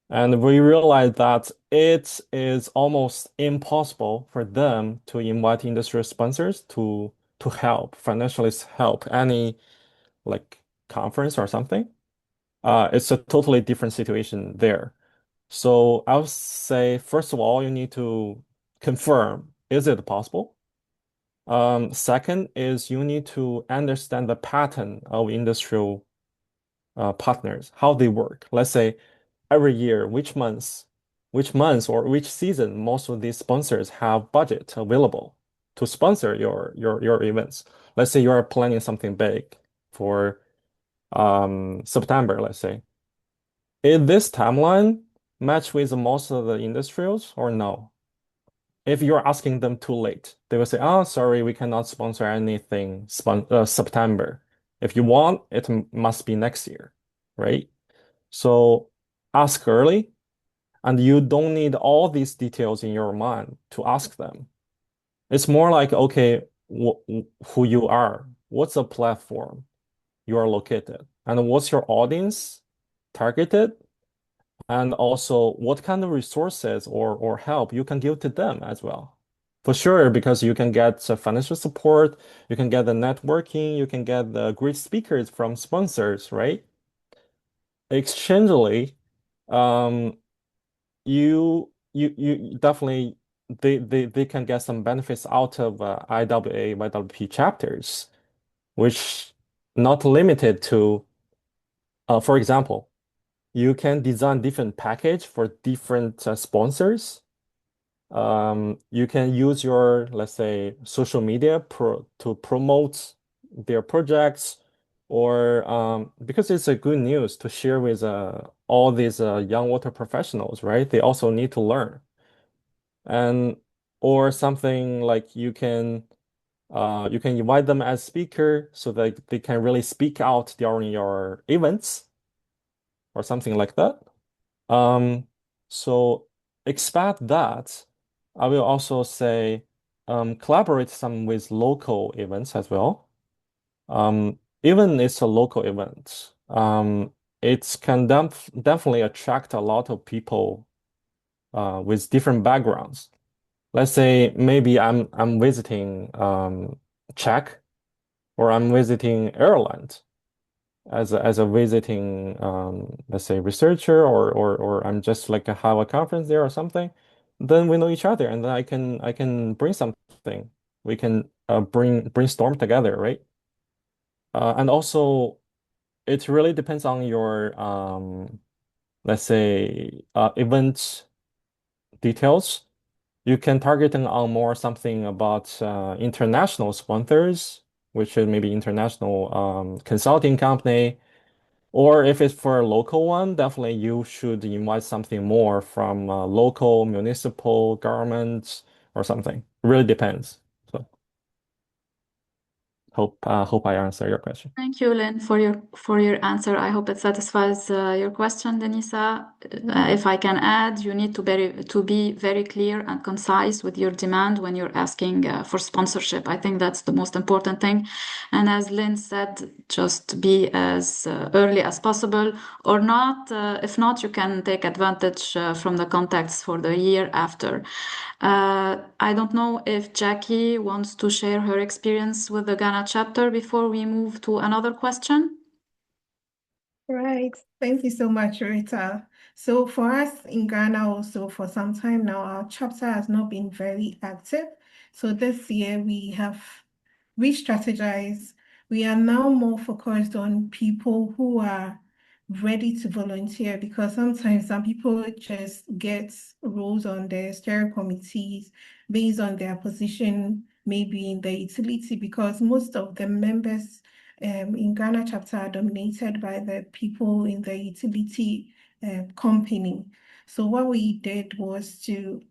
and we realized that it is almost impossible for them to invite industry sponsors to help financially help any like conference or something. It's a totally different situation there. So I would say, first of all, you need to confirm, is it possible? Second is you need to understand the pattern of industrial partners, how they work. Let's say every year, which months or which season most of these sponsors have budget available to sponsor your events. Let's say you are planning something big for September, let's say. Is this timeline match with most of the industrials or no? If you're asking them too late, they will say, "Oh, sorry, we cannot sponsor anything September. If you want, it must be next year," right? So ask early, And you don't need all these details in your mind to ask them. It's more like, okay, who you are, what's the platform you are located, and what's your audience targeted, and also what kind of resources or help you can give to them as well. For sure, because you can get financial support, you can get the networking, you can get the great speakers from sponsors, right? Exchangely, um, you definitely they can get some benefits out of IWA, YWP chapters, which not limited to, for example, you can design different package for different sponsors. You can use your, let's say, social media to promote their projects, or because it's a good news to share with all these young water professionals, right? They also need to learn. And or something like you can invite them as speaker so that they can really speak out during your events or something like that. Um, so expect that. I will also say collaborate some with local events as well. Even it's a local event, it can definitely attract a lot of people with different backgrounds. Let's say maybe I'm visiting Czech, or I'm visiting Ireland as a visiting let's say researcher, or I'm just like have a conference there or something. Then we know each other, and then I can bring something. We can brainstorm together, right? And also it really depends on your let's say event details. You can targeting on more something about international sponsors, which is maybe international consulting company. Or if it's for a local one, definitely you should invite something more from local municipal governments or something. Really depends. So hope I answer your question. Thank you, Lynn, for your answer. I hope it satisfies your question, Denisa. If I can add, you need to be very clear and concise with your demand when you're asking for sponsorship. I think that's the most important thing. And as Lynn said, just be as early as possible, or not. If not, you can take advantage from the contacts for the year after. I don't know if Jackie wants to share her experience with the Ghana chapter before we move to another question. Right. Thank you so much, Rita. So for us in Ghana also for some time now, our chapter has not been very active. So this year we have re-strategized. We are now more focused on people who are ready to volunteer, because sometimes some people just get roles on their steering committees based on their position, maybe in the utility, because most of the members in Ghana chapter are dominated by the people in the utility company. So what we did was to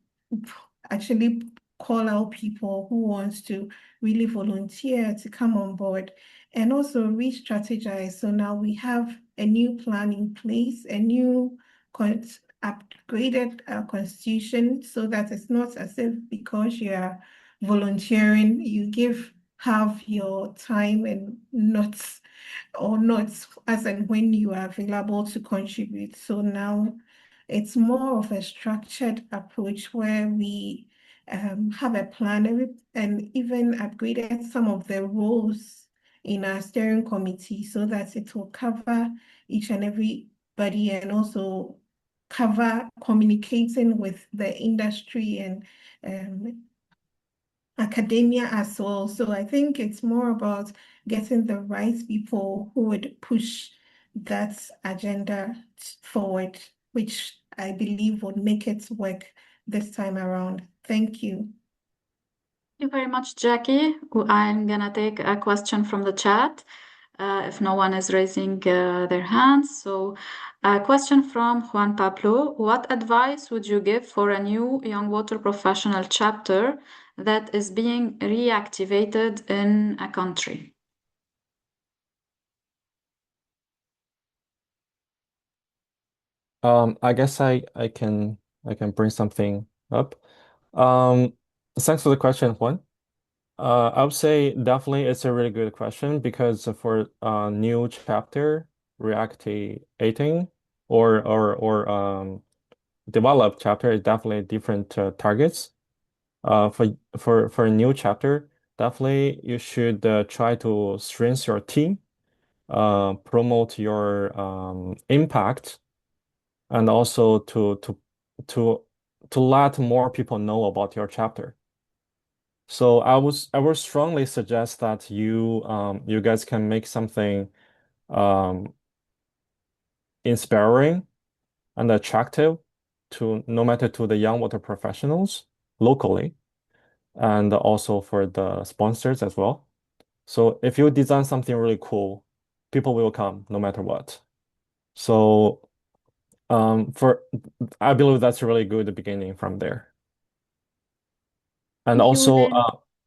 actually call out people who wants to really volunteer to come on board, and also re-strategize. So now we have a new plan in place, a new upgraded constitution, so that it's not as if because you are volunteering, you give have your time and not as and when you are available to contribute. So now it's more of a structured approach where we have a plan and even upgraded some of the roles in our steering committee so that it will cover each and everybody, and also cover communicating with the industry and academia as well. So I think it's more about getting the right people who would push that agenda forward, which I believe would make it work this time around. Thank you. Thank you very much, Jackie. I'm gonna take a question from the chat if no one is raising their hands. So, a question from Juan Pablo. What advice would you give for a new young water professional chapter that is being reactivated in a country? I guess I can bring something up. Um, Thanks for the question, Juan. I would say definitely it's a really good question because for new chapter reactivating or develop chapter is definitely different targets. For a new chapter, definitely you should try to strengthen your team, promote your impact, and also to to let more people know about your chapter. So I would strongly suggest that you guys can make something um inspiring and attractive to no matter to the young water professionals locally and also for the sponsors as well. So if you design something really cool, people will come no matter what. So for I believe that's a really good beginning from there. And Thank you, also, Lynn.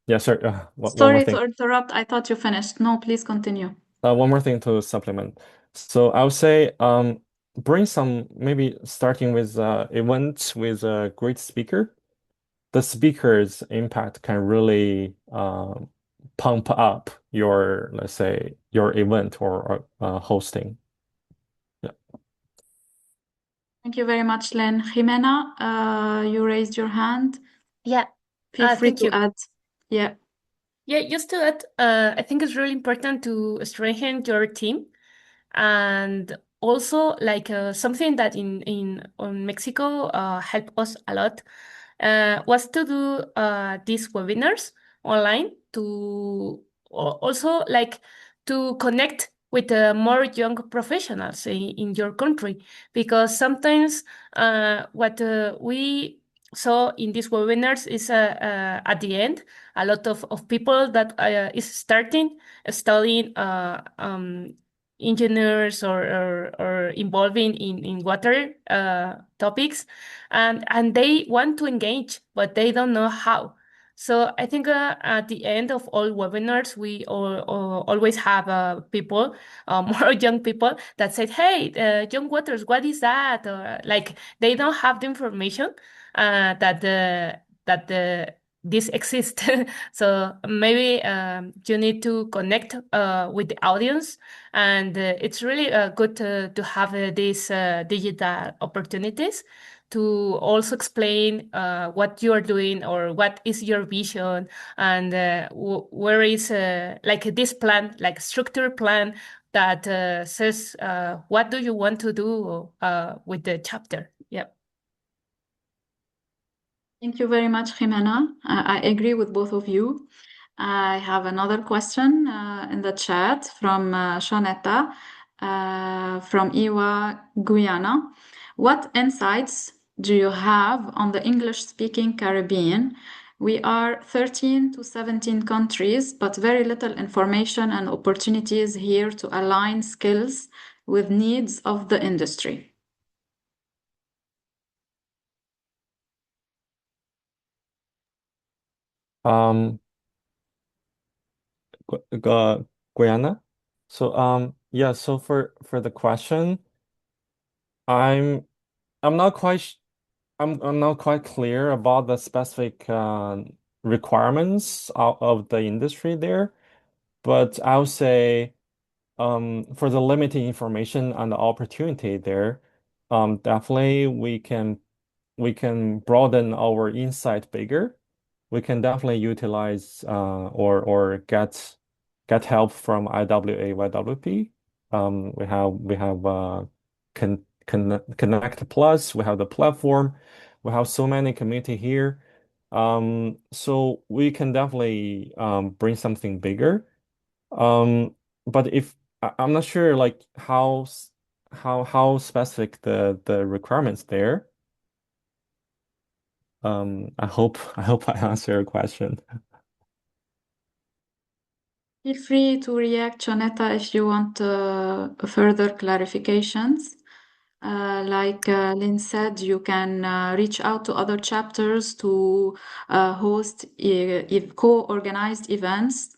yeah, sorry, one more Sorry thing. to interrupt. I thought you finished. No, please continue. One more thing to supplement. So I would say, bring some maybe starting with events with a great speaker. The speaker's impact can really pump up your, let's say, your event or hosting. Yeah. Thank you very much, Lynn. Jimena, you raised your hand. Yeah, Feel free thank to you. add. Yeah. Yeah, just to add, I think it's really important to strengthen your team, and also like something that in on Mexico helped us a lot was to do these webinars online to also like to connect with more young professionals in your country, because sometimes what we saw in these webinars is at the end a lot of people that is starting studying engineers or involving in water topics, and they want to engage but they don't know how. So I think at the end of all webinars we always have people more young people that said, hey, young waters, what is that? Or like they don't have the information that this exists. So maybe you need to connect with the audience, and it's really good to have these digital opportunities to also explain what you are doing or what is your vision, and where is like this plan, like structure plan that says what do you want to do with the chapter. Yeah. Thank you very much, Jimena. I agree with both of you. I have another question in the chat from Shonetta from Iwa, Guyana. What insights do you have on the English-speaking Caribbean? We are 13 to 17 countries, but very little information and opportunities here to align skills with needs of the industry. Um, Guyana. So yeah. So for the question, I'm I'm not quite sh I'm not quite clear about the specific requirements of the industry there, but I would say for the limited information and the opportunity there, definitely we can broaden our insight bigger. We can definitely utilize or get help from IWA YWP. We have Connect Plus. We have the platform. We have so many community here. So we can definitely bring something bigger. But if I'm not sure like how specific the requirements there. I hope I answer your question. Feel free to react, Jonetta, if you want further clarifications. Like Lynn said, you can reach out to other chapters to host co-organized events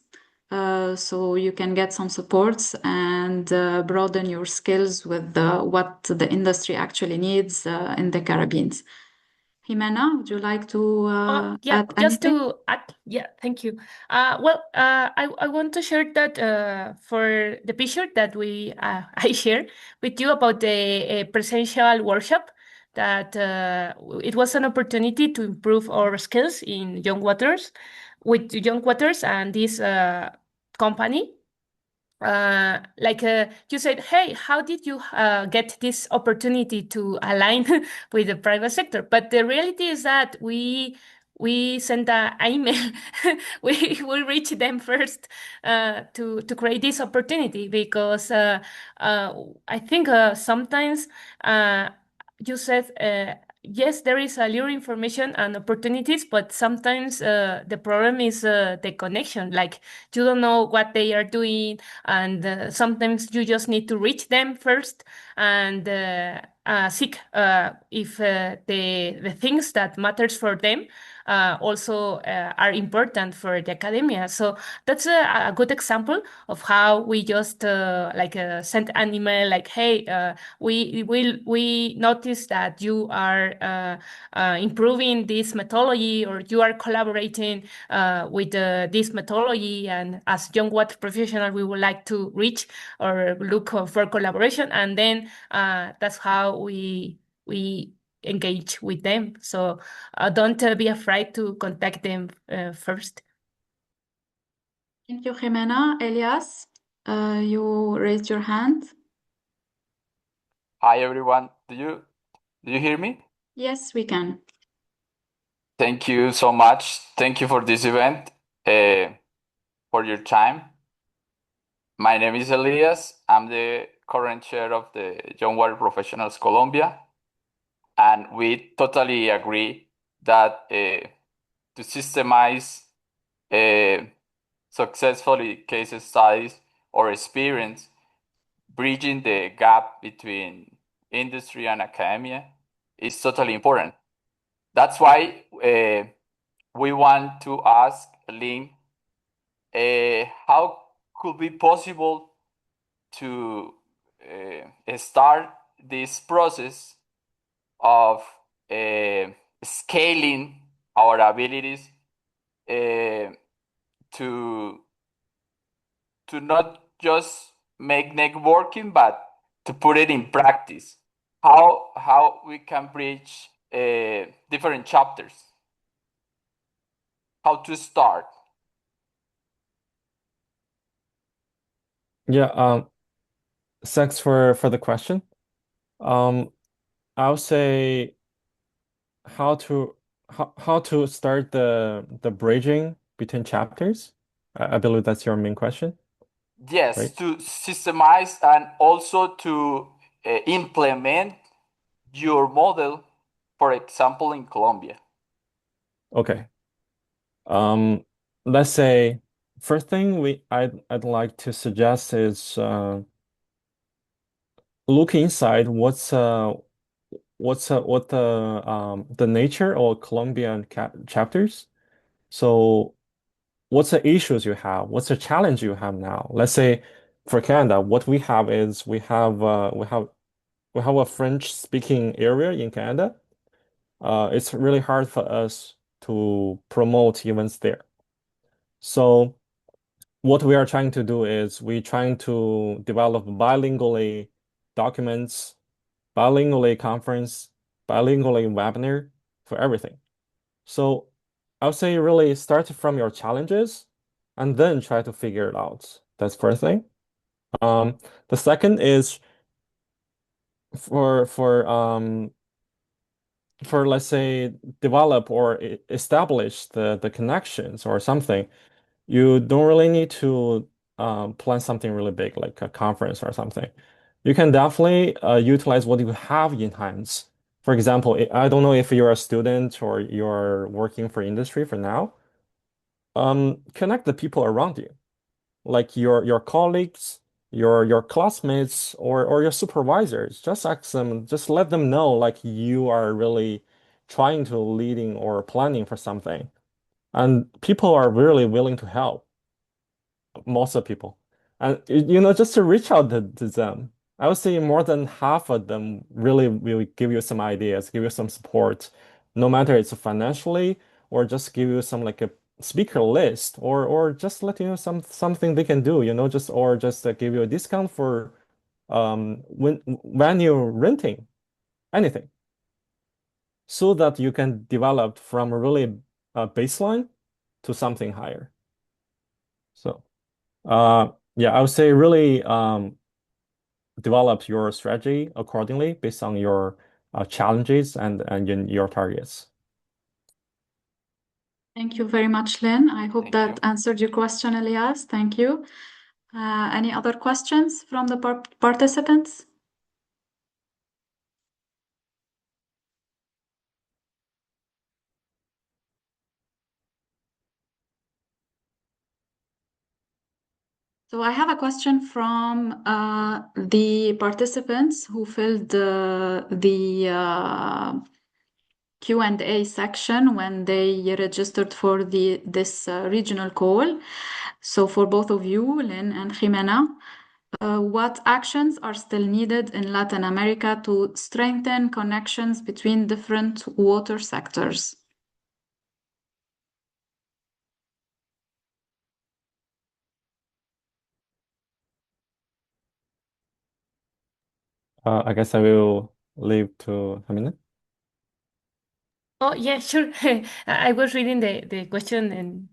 so you can get some supports and broaden your skills with what the industry actually needs in the Caribbean. Jimena, would you like to Yeah, add just anything? to add, yeah, thank you. I want to share that for the picture that we I share with you about the presential workshop that it was an opportunity to improve our skills in Young Waters with Young Waters and this company you said, hey, how did you get this opportunity to align with the private sector? But the reality is that we sent an email. We reach them first to create this opportunity because uh, I think sometimes you said yes, there is a little information and opportunities, but sometimes the problem is the connection. Like you don't know what they are doing, and sometimes you just need to reach them first and seek if the things that matters for them also are important for the academia. So that's a good example of how we just sent an email like, hey, we noticed that you are improving this methodology or you are collaborating with this methodology, and as young water professional we would like to reach or look for collaboration, and then that's how we engage with them. So don't be afraid to contact them first. Thank you, Jimena. Elias, you raised your hand. Hi everyone. Do you hear me? Yes, we can. Thank you so much. Thank you for this event, for your time. My name is Elias. I'm the current chair of the Young Water Professionals Colombia, and we totally agree that to systemize successfully case studies or experience, bridging the gap between industry and academia is totally important. That's why we want to ask Lynn, how could be possible to start this process of scaling our abilities to not just make networking, but to put it in practice. How we can bridge different chapters. How to start. Yeah, thanks for the question. I would say how to how to start the bridging between chapters. I believe that's your main question, Yes, right? to systemize and also to implement your model, for example, in Colombia. Okay. Um, let's say first thing I'd like to suggest is look inside what the nature of Colombian chapters. So what's the issues you have? What's the challenge you have now? Let's say for Canada, what we have is we have a French speaking area in Canada. It's really hard for us to promote events there. So what we are trying to do is we're trying to develop bilingually documents, bilingually conference, bilingually webinar for everything. So I would say really start from your challenges and then try to figure it out. That's first thing. The second is for let's say develop or establish the connections or something. You don't really need to plan something really big like a conference or something. You can definitely utilize what you have in hands. For example, I don't know if you're a student or you're working for industry for now. Connect the people around you, like your colleagues, your classmates, or your supervisors. Just ask them, just let them know like you are really trying to leading or planning for something, and people are really willing to help. most of people. And you know, just to reach out to them, I would say more than half of them really will give you some ideas, give you some support, no matter it's financially or just give you some like a speaker list or just let you know something they can do, you know, just give you a discount for when you're renting anything, so that you can develop from a really baseline to something higher. So yeah, I would say really develop your strategy accordingly based on your challenges and your targets. Thank you very much, Lynn. I hope Thank that you. answered your question, Elias. Thank you. Any other questions from the participants? So I have a question from the participants who filled the Q&A section when they registered for this regional call. So for both of you, Lynn and Jimena, what actions are still needed in Latin America to strengthen connections between different water sectors? I guess I will leave to Hamina. Oh, yeah, sure. I was reading the question in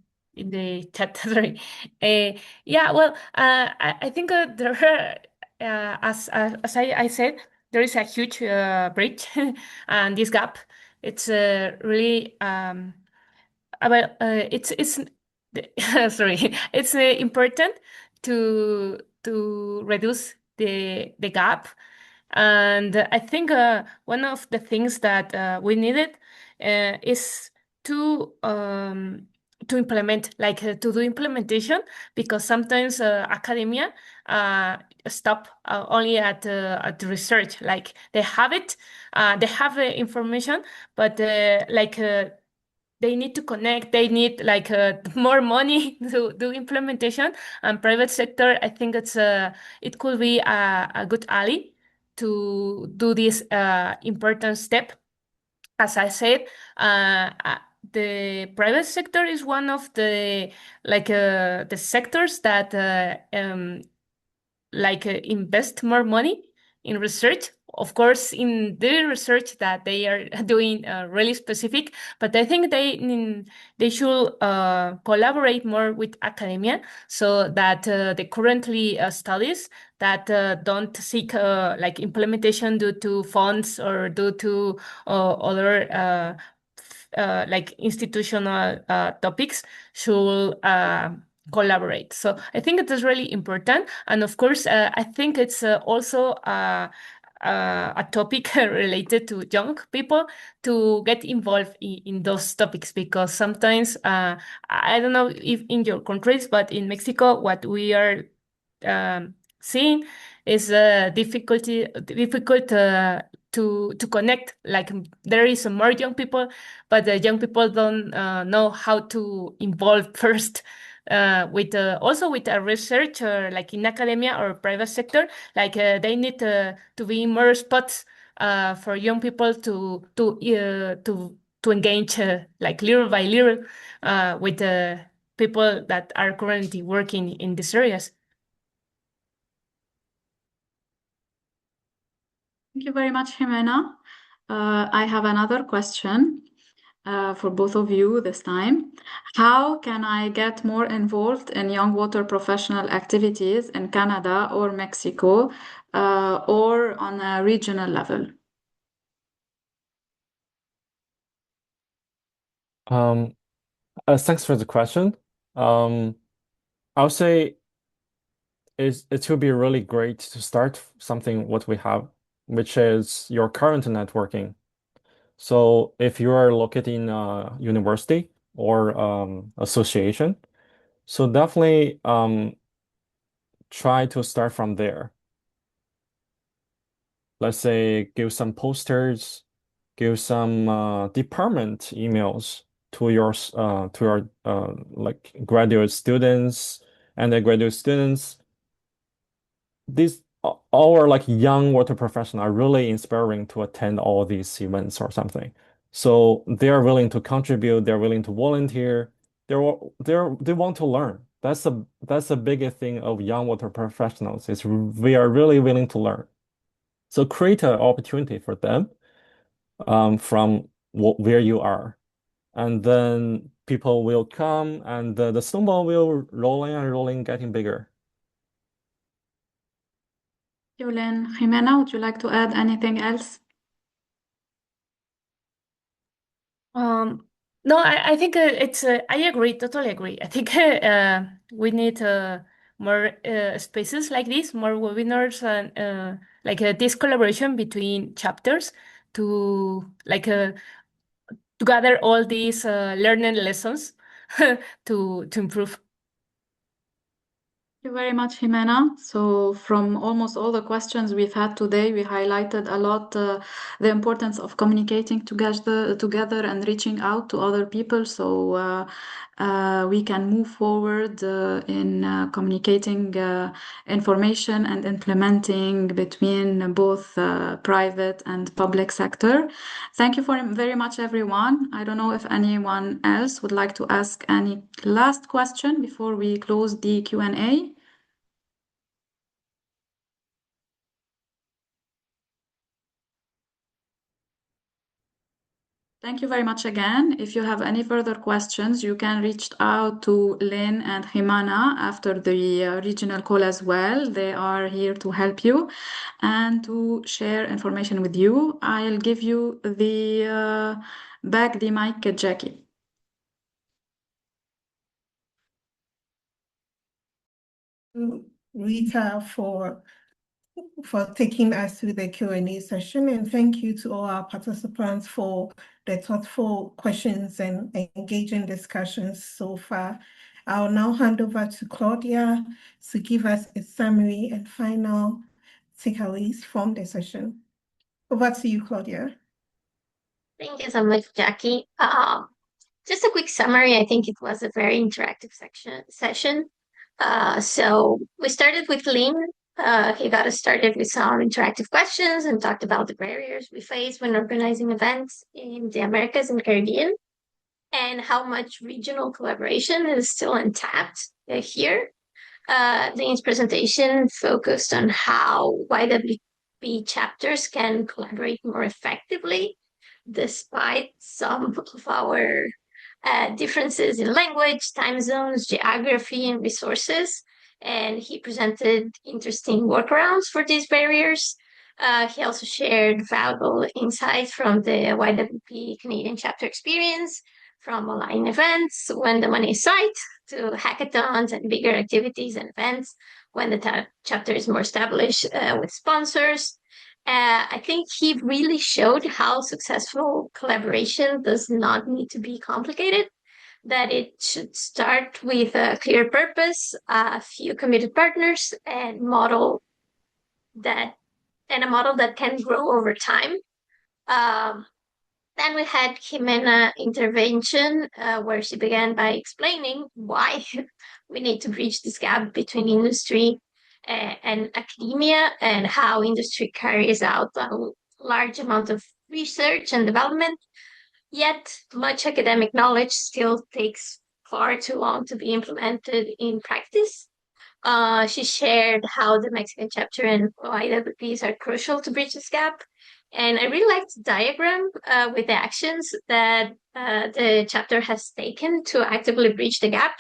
the chat. Sorry. Yeah, well, I think there are, as I said, there is a huge bridge and this gap. It's really well, it's sorry, it's important to reduce the gap, and I think one of the things that we needed is to um, to implement, like to do implementation, because sometimes academia uh, stop only at the research. Like they have it, they have the information, but they need to connect, they need like more money to do implementation. And private sector, I think it could be a good ally to do this important step. As I said, the private sector is one of the sectors that invest more money in research. Of course, in the research that they are doing really specific, but I think they should collaborate more with academia, so that the currently studies that don't seek like implementation due to funds or due to other like institutional topics should collaborate. So I think it is really important. And of course, I think it's also a topic related to young people to get involved in those topics, because sometimes I don't know if in your countries, but in Mexico, what we are seeing is difficult to connect. Like there is more young people, but the young people don't know how to involve first with also with a research, or like in academia or private sector. Like they need to be more spots for young people to engage like little by little with the people that are currently working in these areas. Thank you very much, Jimena. I have another question for both of you this time. How can I get more involved in young water professional activities in Canada or Mexico, or on a regional level? Thanks for the question. I would say it would be really great to start something what we have, which is your current networking. So if you are located in a university or association, so definitely try to start from there. Let's say give some posters, give some department emails to your like graduate students and the graduate students. These our like young water professionals are really inspiring to attend all these events or something. So they are willing to contribute, they're willing to volunteer, they want to learn. That's the biggest thing of young water professionals is we are really willing to learn. So create an opportunity for them from where you are. And then people will come and the snowball will rolling and rolling, getting bigger. Lynn, Jimena, would you like to add anything else? No, I think I agree, totally agree. I think we need more spaces like this, more webinars, and like this collaboration between chapters to like to gather all these learning lessons to improve. Thank you very much, Jimena. So from almost all the questions we've had today, we highlighted a lot the importance of communicating together and reaching out to other people so we can move forward in communicating information and implementing between both private and public sector. Thank you very much, everyone. I don't know if anyone else would like to ask any last question before we close the Q&A. Thank you very much again. If you have any further questions, you can reach out to Lynn and Jimena after the regional call as well. They are here to help you and to share information with you. I'll give you back the mic, Jackie. Rita, for taking us through the Q&A session, and thank you to all our participants for the thoughtful questions and engaging discussions so far. I'll now hand over to Claudia to give us a summary and final takeaways from the session. Over to you, Claudia. Thank you so much, Jackie. Just a quick summary. I think it was a very interactive session. So we started with Lynn. He got us started with some interactive questions and talked about the barriers we face when organizing events in the Americas and Caribbean and how much regional collaboration is still untapped here. Lynn's presentation focused on how YWP chapters can collaborate more effectively despite some of our differences in language, time zones, geography, and resources. And he presented interesting workarounds for these barriers. He also shared valuable insights from the YWP Canadian chapter experience, from online events when the money is tight to hackathons and bigger activities and events when the chapter is more established with sponsors. I think he really showed how successful collaboration does not need to be complicated, that it should start with a clear purpose, a few committed partners, and a model that can grow over time. Then we had Jimena intervention, where she began by explaining why we need to bridge this gap between industry and academia and how industry carries out a large amount of research and development, yet much academic knowledge still takes far too long to be implemented in practice. She shared how the Mexican chapter and YWPs are crucial to bridge this gap. And I really liked the diagram with the actions that the chapter has taken to actively bridge the gap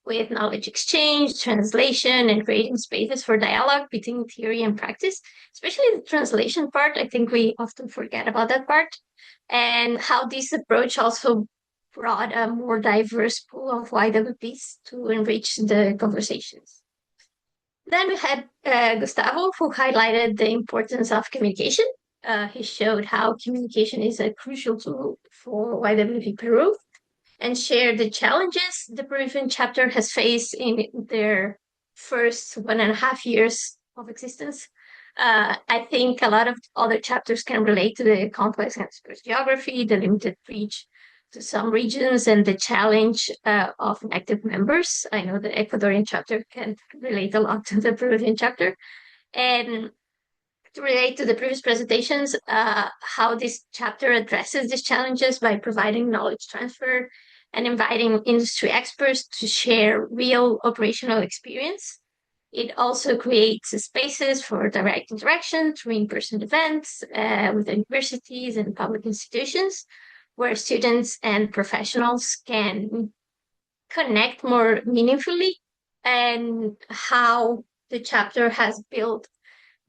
with knowledge exchange, translation, and creating spaces for dialogue between theory and practice, especially the translation part. I think we often forget about that part. And how this approach also brought a more diverse pool of YWPs to enrich the conversations. Then we had Gustavo, who highlighted the importance of communication. He showed how communication is a crucial tool for YWP Peru and shared the challenges the Peruvian chapter has faced in their first 1.5 years of existence. I think a lot of other chapters can relate to the complex and sparse geography, the limited reach to some regions and the challenge of inactive members. I know the Ecuadorian chapter can relate a lot to the Peruvian chapter. And to relate to the previous presentations, how this chapter addresses these challenges by providing knowledge transfer and inviting industry experts to share real operational experience. It also creates spaces for direct interaction through in-person events with universities and public institutions, where students and professionals can connect more meaningfully, and how the chapter has built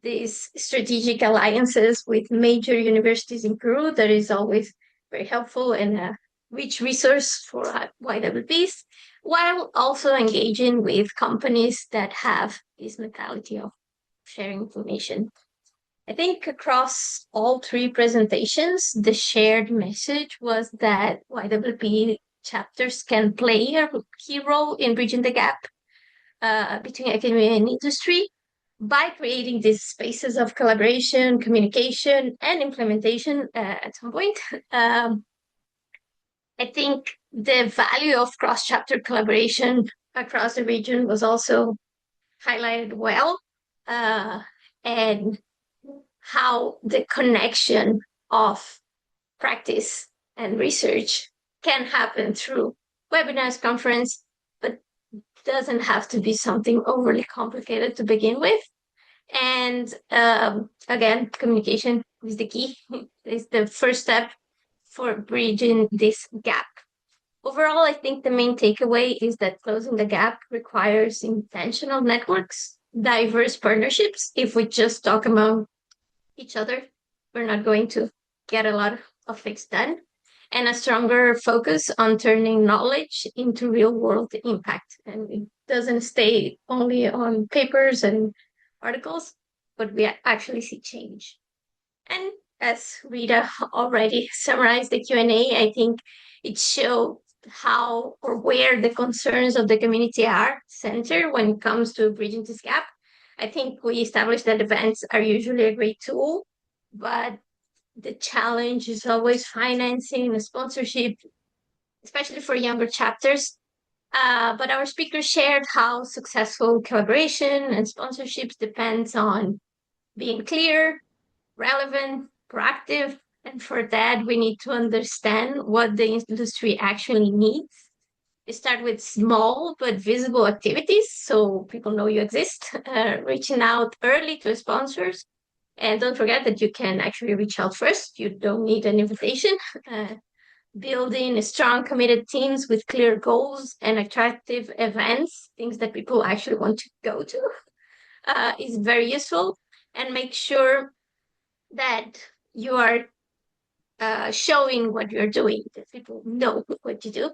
these strategic alliances with major universities in Peru that is always very helpful and a rich resource for YWPs, while also engaging with companies that have this mentality of sharing information. I think across all three presentations, the shared message was that YWP chapters can play a key role in bridging the gap between academia and industry by creating these spaces of collaboration, communication, and implementation at some point. I think the value of cross-chapter collaboration across the region was also highlighted well, and how the connection of practice and research can happen through webinars, conference, but doesn't have to be something overly complicated to begin with. And again, communication is the key. It's the first step for bridging this gap. Overall, I think the main takeaway is that closing the gap requires intentional networks, diverse partnerships. If we just talk among each other, we're not going to get a lot of things done, and a stronger focus on turning knowledge into real world impact. And it doesn't stay only on papers and articles, but we actually see change. And as Rita already summarized the Q&A, I think it showed how or where the concerns of the community are centered when it comes to bridging this gap. I think we established that events are usually a great tool, but the challenge is always financing and sponsorship, especially for younger chapters. But our speakers shared how successful collaboration and sponsorships depends on being clear, relevant, proactive, and for that we need to understand what the industry actually needs. Start with small but visible activities so people know you exist, reaching out early to sponsors. And don't forget that you can actually reach out first. You don't need an invitation. Building strong, committed teams with clear goals and attractive events, things that people actually want to go to, is very useful. And make sure that you are showing what you're doing, that people know what you do.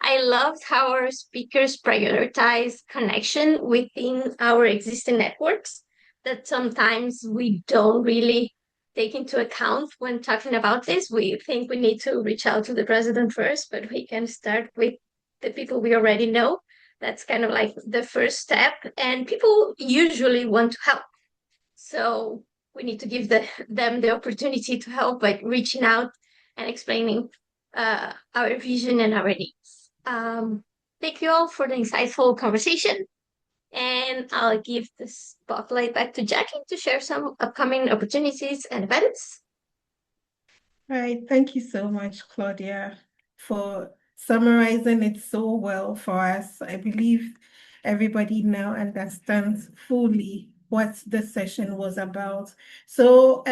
I loved how our speakers prioritize connection within our existing networks that sometimes we don't really take into account when talking about this. We think we need to reach out to the president first, but we can start with the people we already know. That's kind of like the first step, and people usually want to help. So we need to give them the opportunity to help by reaching out and explaining our vision and our needs. Thank you all for the insightful conversation, and I'll give the spotlight back to Jackie to share some upcoming opportunities and events. Right. Thank you so much, Claudia, for summarizing it so well for us. I believe everybody now understands fully what the session was about. So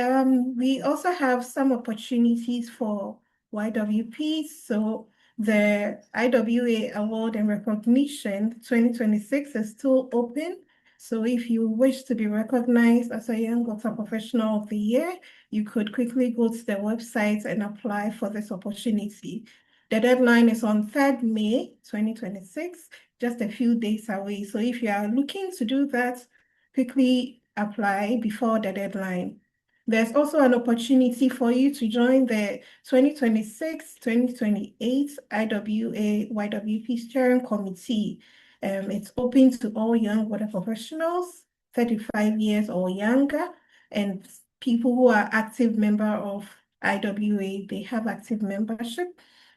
we also have some opportunities for YWP. So the IWA Award and Recognition 2026 is still open. So if you wish to be recognized as a Young Water Professional of the Year, you could quickly go to the website and apply for this opportunity. The deadline is on 3rd May 2026, just a few days away. So if you are looking to do that, quickly apply before the deadline. There's also an opportunity for you to join the 2026-2028 IWA YWP Steering Committee. It's open to all young water professionals, 35 years or younger, and people who are active member of IWA. They have active membership.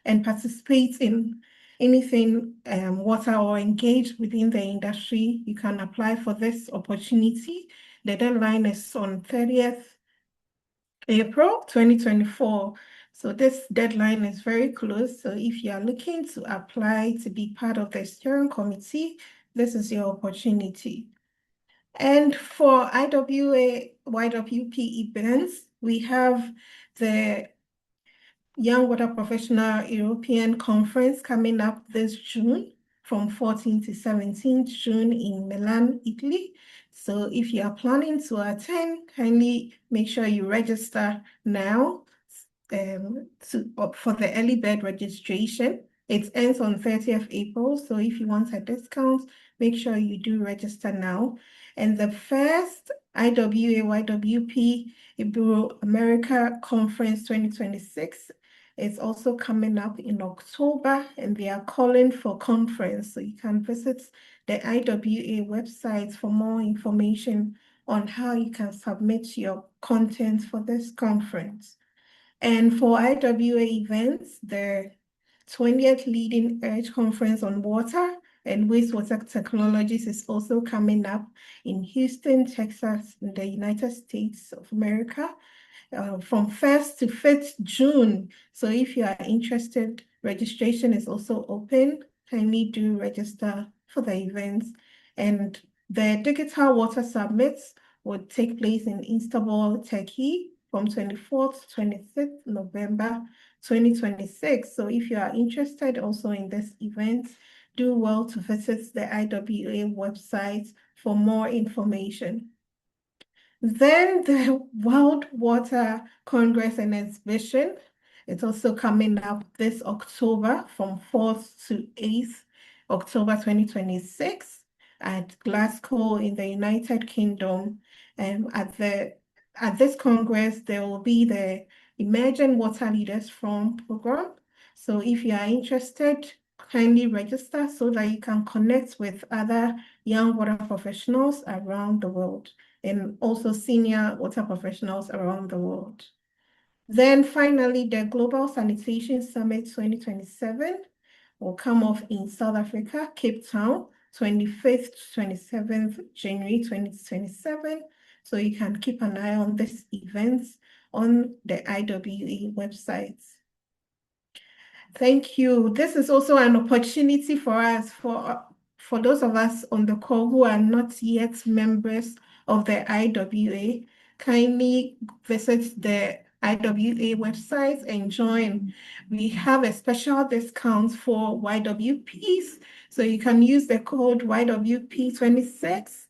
and participate in anything water or engage within the industry, you can apply for this opportunity. The deadline is on 30th April 2024. So this deadline is very close. So if you are looking to apply to be part of the steering committee, this is your opportunity. And for IWA YWP events, we have the Young Water Professional European Conference coming up this June from 14th to 17th June in Milan, Italy. So if you are planning to attend, kindly make sure you register now for the early bird registration. It ends on 30th April. So if you want a discount, make sure you do register now. And the first IWA YWP Ibero-America Conference 2026 is also coming up in October, and they are calling for conference. So you can visit the IWA website for more information on how you can submit your content for this conference. And for IWA events, the 20th Leading Edge Conference on Water and Wastewater Technologies is also coming up in Houston, Texas, in the United States of America, from 1st to 5th June. So if you are interested, registration is also open. Kindly do register for the events. And the Digital Water Summits will take place in Istanbul, Turkey from 24th to 26th November 2026. So if you are interested also in this event, do well to visit the IWA website for more information. Then the World Water Congress and Exhibition, it's also coming up this October from 4th to 8th October 2026 at Glasgow in the United Kingdom. At this Congress, there will be the Emerging Water Leaders Forum program. So if you are interested, kindly register so that you can connect with other young water professionals around the world and also senior water professionals around the world. Then finally, the Global Sanitation Summit 2027 will come off in South Africa, Cape Town, 25th to 27th January 2027. So you can keep an eye on this event on the IWA website. Thank you. This is also an opportunity for us, for those of us on the call who are not yet members of the IWA, kindly visit the IWA website and join. We have a special discount for YWPs, so you can use the code YWP26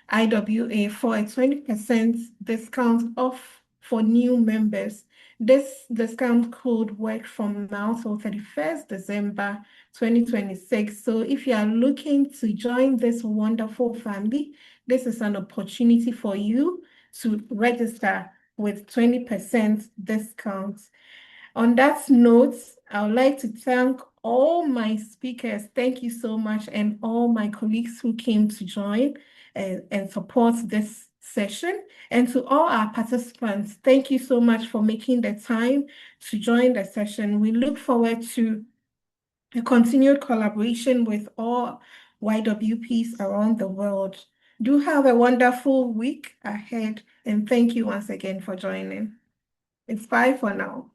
IWA for a 20% discount off for new members. This discount code works from now till 31st December 2026. So if you are looking to join this wonderful family, this is an opportunity for you to register with 20% discount. On that note, I would like to thank all my speakers. Thank you so much, and all my colleagues who came to join and support this session. And to all our participants, thank you so much for making the time to join the session. We look forward to a continued collaboration with all YWPs around the world. Do have a wonderful week ahead, and thank you once again for joining. It's bye for now.